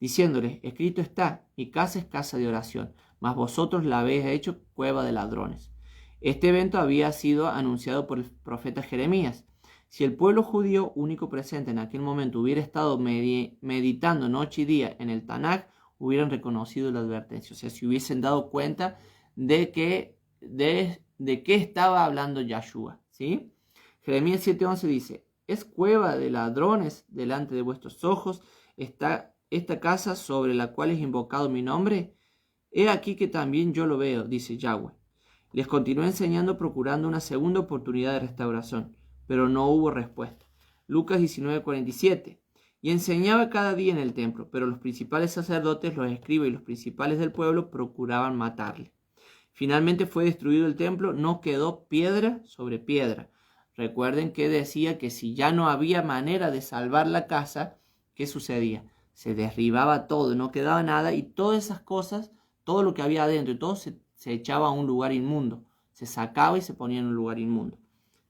diciéndoles: escrito está, mi casa es casa de oración, mas vosotros la habéis hecho cueva de ladrones. Este evento había sido anunciado por el profeta Jeremías. Si el pueblo judío único presente en aquel momento hubiera estado meditando noche y día en el Tanaj, hubieran reconocido la advertencia. O sea, si hubiesen dado cuenta de qué estaba hablando Yahshua, ¿sí? Jeremías 7:11 dice: es cueva de ladrones delante de vuestros ojos está esta casa sobre la cual es invocado mi nombre. He aquí que también yo lo veo, dice Yahweh. Les continuó enseñando procurando una segunda oportunidad de restauración, pero no hubo respuesta. Lucas 19:47. Y enseñaba cada día en el templo, pero los principales sacerdotes, los escribas y los principales del pueblo procuraban matarle. Finalmente fue destruido el templo, no quedó piedra sobre piedra. Recuerden que decía que si ya no había manera de salvar la casa, ¿qué sucedía? Se derribaba todo, no quedaba nada y todas esas cosas, todo lo que había adentro y todo se echaba a un lugar inmundo. Se sacaba y se ponía en un lugar inmundo.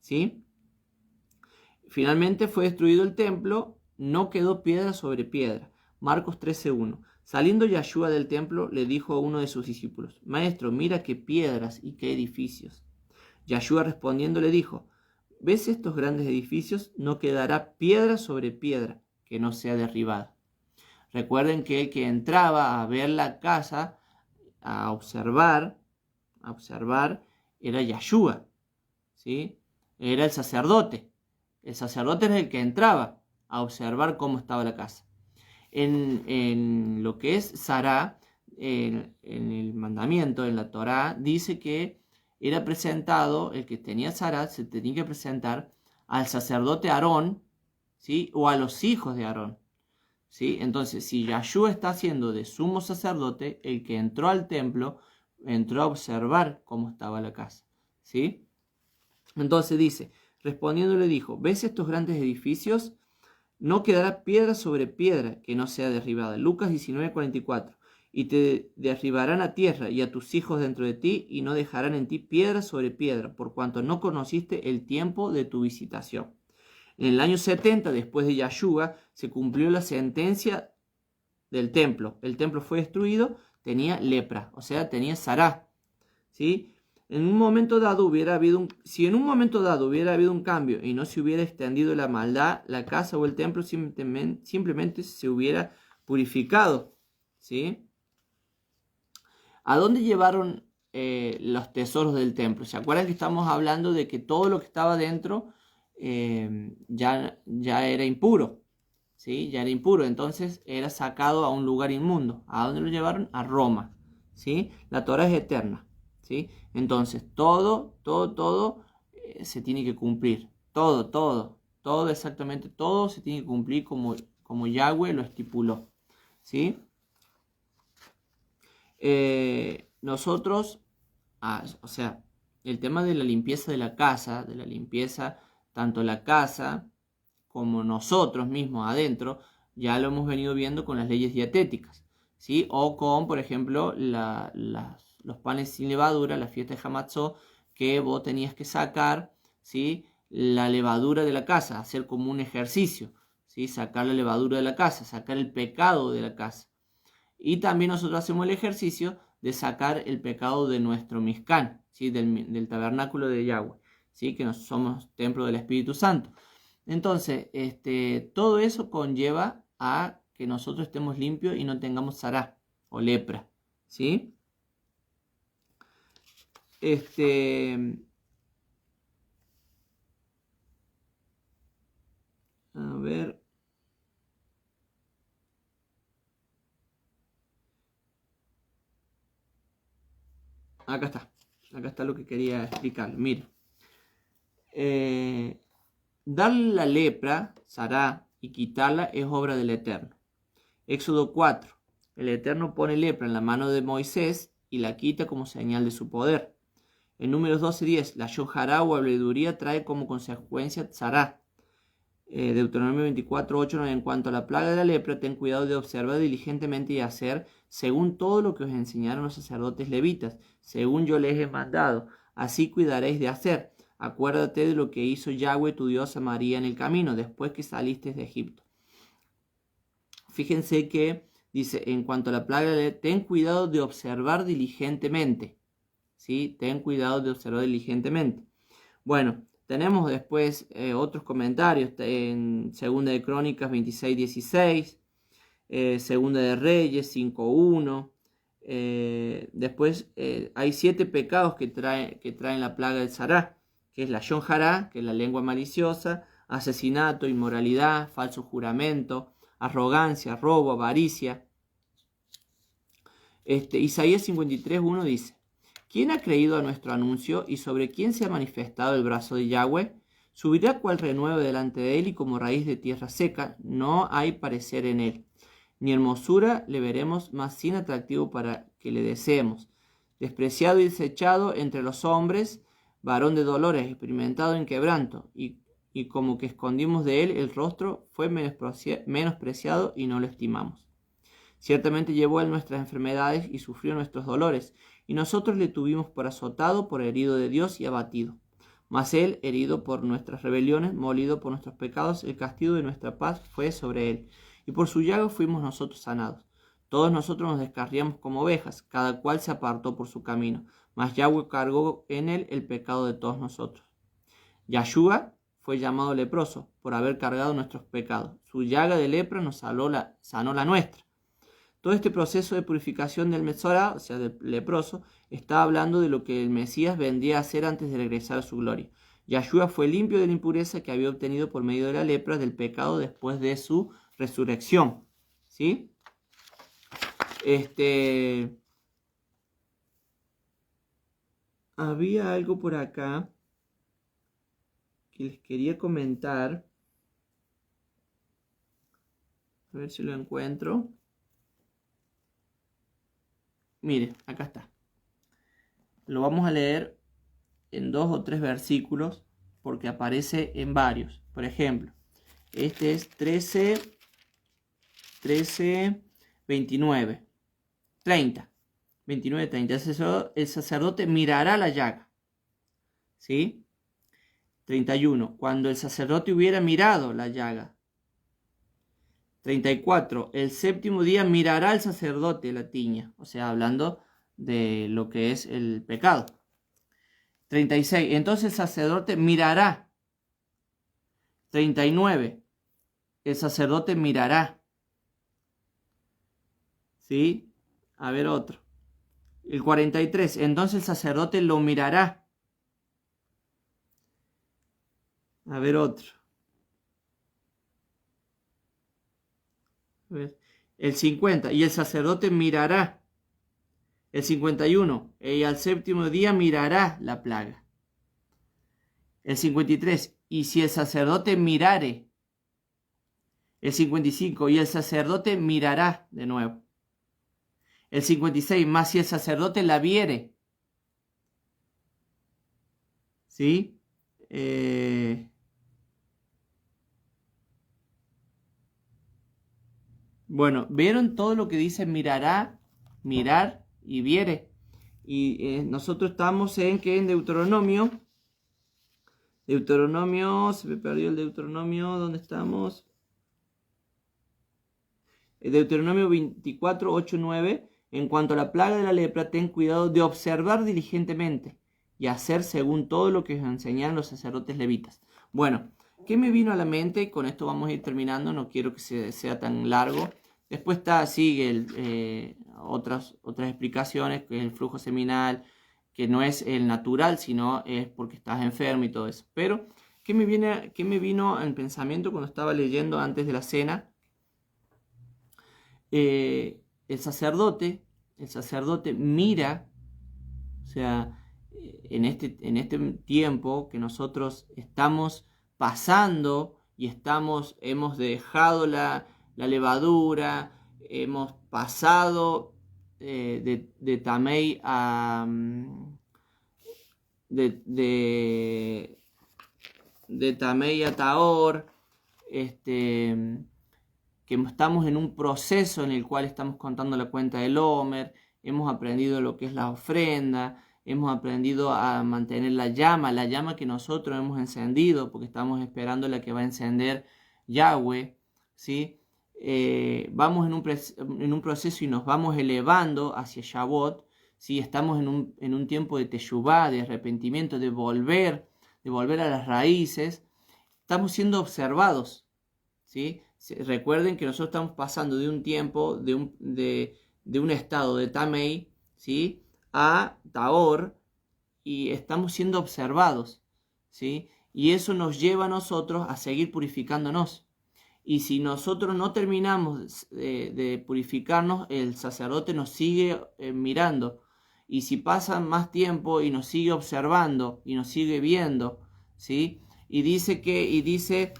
¿Sí? Finalmente fue destruido el templo, no quedó piedra sobre piedra. Marcos 13:1. Saliendo Yahshua del templo, le dijo a uno de sus discípulos: Maestro, mira qué piedras y qué edificios. Yahshua respondiendo le dijo: ¿ves estos grandes edificios? No quedará piedra sobre piedra que no sea derribada. Recuerden que el que entraba a ver la casa, a observar, era Yahshua, ¿sí? Era el sacerdote. El sacerdote era el que entraba a observar cómo estaba la casa. En lo que es Sará, en el mandamiento, en la Torá, dice que era presentado, el que tenía Sará se tenía que presentar al sacerdote Aarón, ¿sí? O a los hijos de Aarón, ¿sí? Entonces, si Yahshua está haciendo de sumo sacerdote, el que entró al templo, entró a observar cómo estaba la casa, ¿sí? Entonces dice, respondiendo le dijo: ¿ves estos grandes edificios? No quedará piedra sobre piedra que no sea derribada. Lucas 19:44. Y te derribarán a tierra y a tus hijos dentro de ti, y no dejarán en ti piedra sobre piedra, por cuanto no conociste el tiempo de tu visitación. En el año 70, después de Yahshua, se cumplió la sentencia del templo. El templo fue destruido, tenía lepra, o sea, tenía Sará, ¿sí? Si en un momento dado hubiera habido un cambio y no se hubiera extendido la maldad, la casa o el templo simplemente se hubiera purificado, ¿sí? ¿A dónde llevaron los tesoros del templo? ¿Se acuerdan que estamos hablando de que todo lo que estaba dentro ya era impuro? ¿Sí? Ya era impuro, entonces era sacado a un lugar inmundo. ¿A dónde lo llevaron? A Roma, ¿sí? La Torá es eterna, ¿sí? Entonces todo se tiene que cumplir. Todo, exactamente todo se tiene que cumplir como Yahweh lo estipuló, ¿sí? Nosotros, o sea, el tema de la limpieza de la casa, tanto la casa como nosotros mismos adentro, ya lo hemos venido viendo con las leyes dietéticas, ¿sí? O con, por ejemplo, las los panes sin levadura, la fiesta de Hamatzot, que vos tenías que sacar, ¿sí?, la levadura de la casa, hacer como un ejercicio, ¿sí?, sacar la levadura de la casa, sacar el pecado de la casa. Y también nosotros hacemos el ejercicio de sacar el pecado de nuestro Mishkan, ¿sí?, del tabernáculo de Yahweh, ¿sí?, que somos templo del Espíritu Santo. Entonces, todo eso conlleva a que nosotros estemos limpios y no tengamos sará o lepra, ¿sí? A ver. Acá está lo que quería explicar. Mire, darle la lepra, sará, y quitarla es obra del Eterno. Éxodo 4. El Eterno pone lepra en la mano de Moisés y la quita como señal de su poder. En Números 12:10, la yohará o habladuría trae como consecuencia tzará. Deuteronomio 24:8, en cuanto a la plaga de la lepra, ten cuidado de observar diligentemente y hacer según todo lo que os enseñaron los sacerdotes levitas, según yo les he mandado. Así cuidaréis de hacer. Acuérdate de lo que hizo Yahweh tu Dios a María en el camino, después que saliste de Egipto. Fíjense que dice, en cuanto a la plaga de la lepra, ten cuidado de observar diligentemente. ¿Sí? Ten cuidado de observar diligentemente. Bueno, tenemos después otros comentarios en Segunda de Crónicas 26:16, Segunda de Reyes 5:1. Después hay 7 pecados que traen la plaga del Sará, que es la Yon Hará, que es la lengua maliciosa, asesinato, inmoralidad, falso juramento, arrogancia, robo, avaricia. Isaías 53:1 dice: ¿Quién ha creído a nuestro anuncio y sobre quién se ha manifestado el brazo de Yahweh? Subirá cual renuevo delante de él y como raíz de tierra seca, no hay parecer en él. Ni hermosura le veremos, más sin atractivo para que le deseemos. Despreciado y desechado entre los hombres, varón de dolores, experimentado en quebranto, y como que escondimos de él el rostro, fue menospreciado y no lo estimamos. Ciertamente llevó él nuestras enfermedades y sufrió nuestros dolores, y nosotros le tuvimos por azotado, por herido de Dios y abatido. Mas él, herido por nuestras rebeliones, molido por nuestros pecados, el castigo de nuestra paz fue sobre él, y por su llaga fuimos nosotros sanados. Todos nosotros nos descarriamos como ovejas, cada cual se apartó por su camino, mas Yahweh cargó en él el pecado de todos nosotros. Yahshua fue llamado leproso por haber cargado nuestros pecados. Su llaga de lepra nos sanó la nuestra. Todo este proceso de purificación del Metzorá, o sea, del leproso, está hablando de lo que el Mesías vendría a hacer antes de regresar a su gloria. Yahshua fue limpio de la impureza que había obtenido por medio de la lepra del pecado después de su resurrección. ¿Sí? Había algo por acá que les quería comentar. A ver si lo encuentro. Mire, acá está. Lo vamos a leer en 2 o 3 versículos porque aparece en varios. Por ejemplo, este es 13, 29, 30. 29, 30. El sacerdote mirará la llaga. ¿Sí? 31. Cuando el sacerdote hubiera mirado la llaga. 34. El séptimo día mirará el sacerdote la tiña. O sea, hablando de lo que es el pecado. 36. Entonces el sacerdote mirará. 39. El sacerdote mirará. ¿Sí? A ver otro. El 43. Entonces el sacerdote lo mirará. A ver otro. A ver. El 50. Y el sacerdote mirará. El 51. Y al séptimo día mirará la plaga. El 53. Y si el sacerdote mirare. El 55. Y el sacerdote mirará de nuevo. El 56. Más si el sacerdote la viere. ¿Sí? Bueno, ¿vieron todo lo que dice mirará, mirar y viere? Y nosotros estamos en Deuteronomio, se me perdió el Deuteronomio, ¿dónde estamos? Deuteronomio 24, 8, 9. En cuanto a la plaga de la lepra, ten cuidado de observar diligentemente y hacer según todo lo que os enseñan los sacerdotes levitas. Bueno, ¿qué me vino a la mente? Con esto vamos a ir terminando, no quiero que sea tan largo. Después sigue otras explicaciones, que es el flujo seminal, que no es el natural, sino es porque estás enfermo y todo eso. Pero, ¿qué me vino al pensamiento cuando estaba leyendo antes de la cena? El sacerdote mira, o sea, en este tiempo que nosotros estamos pasando y hemos dejado la levadura, hemos pasado de Tamei a de Tamei a Tahor, que estamos en un proceso en el cual estamos contando la cuenta del Omer, hemos aprendido lo que es la ofrenda, hemos aprendido a mantener la llama que nosotros hemos encendido, porque estamos esperando la que va a encender Yahweh, ¿sí? Vamos en un proceso y nos vamos elevando hacia Shavuot, ¿sí? Estamos en un tiempo de teshuvá, de arrepentimiento, de volver a las raíces. Estamos siendo observados, ¿sí? Recuerden que nosotros estamos pasando de un tiempo, de un estado de Tamei, ¿sí? A Tahor, y estamos siendo observados, ¿sí? Y eso nos lleva a nosotros a seguir purificándonos. Y si nosotros no terminamos de purificarnos, el sacerdote nos sigue mirando. Y si pasa más tiempo y nos sigue observando y nos sigue viendo, ¿sí? Y dice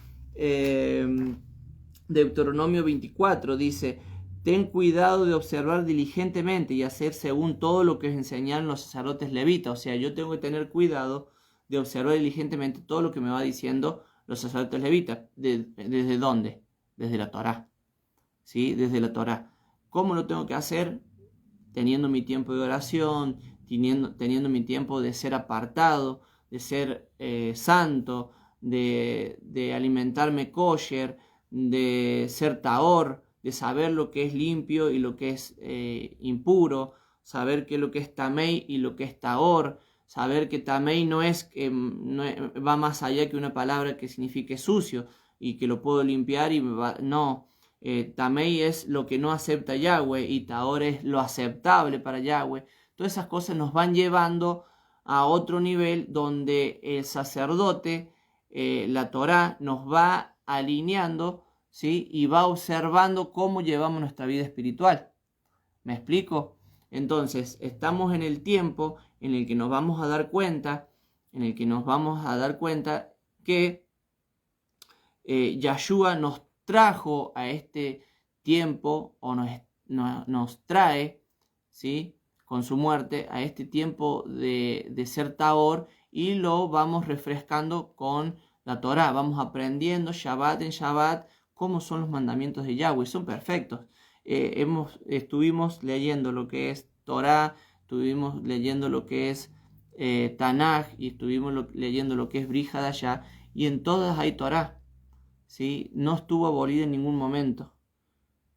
Deuteronomio 24, dice: ten cuidado de observar diligentemente y hacer según todo lo que os enseñaron los sacerdotes levitas. O sea, yo tengo que tener cuidado de observar diligentemente todo lo que me va diciendo los sacerdotes levitas. ¿Desde dónde? Desde la Torá, ¿sí? Desde la Torá. ¿Cómo lo tengo que hacer? Teniendo mi tiempo de oración, teniendo mi tiempo de ser apartado, de ser santo, de alimentarme kosher, de ser tahor, de saber lo que es limpio y lo que es impuro, saber qué es lo que es tamei y lo que es tahor, saber que tamei no va más allá que una palabra que signifique sucio y que lo puedo limpiar tamei es lo que no acepta Yahweh y tahor es lo aceptable para Yahweh. Todas esas cosas nos van llevando a otro nivel donde el sacerdote, la Torá, nos va alineando, ¿sí? Y va observando cómo llevamos nuestra vida espiritual. ¿Me explico? Entonces, estamos en el tiempo en el que nos vamos a dar cuenta, que Yahshua nos trajo a este tiempo, o nos trae, ¿sí? Con su muerte, a este tiempo de ser Tahor, y lo vamos refrescando con la Torá. Vamos aprendiendo Shabbat en Shabbat cómo son los mandamientos de Yahweh. Son perfectos. Estuvimos leyendo lo que es Torá, estuvimos leyendo lo que es Tanaj, y estuvimos leyendo lo que es Brit Hadashah, y en todas hay Torá, ¿sí? No estuvo abolida en ningún momento.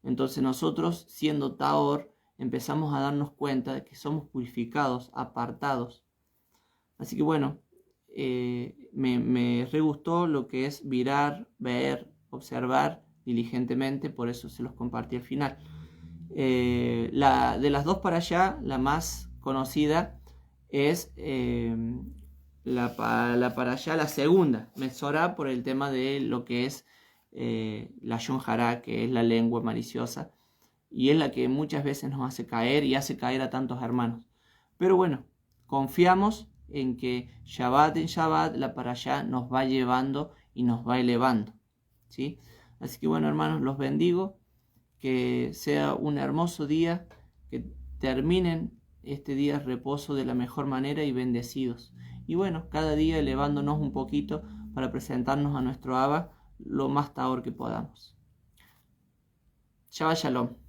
Entonces nosotros, siendo Tahor, empezamos a darnos cuenta de que somos purificados, apartados. Así que bueno, me re gustó lo que es mirar, ver, observar diligentemente, por eso se los compartí al final. De las dos para allá, la más conocida es la para allá, la segunda, Metzorá, por el tema de lo que es la Lashon Hará, que es la lengua maliciosa, y es la que muchas veces nos hace caer y hace caer a tantos hermanos. Pero bueno, confiamos en que Shabbat en Shabbat la para allá nos va llevando y nos va elevando, ¿sí? Así que bueno, hermanos, los bendigo, que sea un hermoso día, que terminen este día de reposo de la mejor manera y bendecidos. Y bueno, cada día elevándonos un poquito para presentarnos a nuestro Abba lo más tahor que podamos. Shabbat Shalom.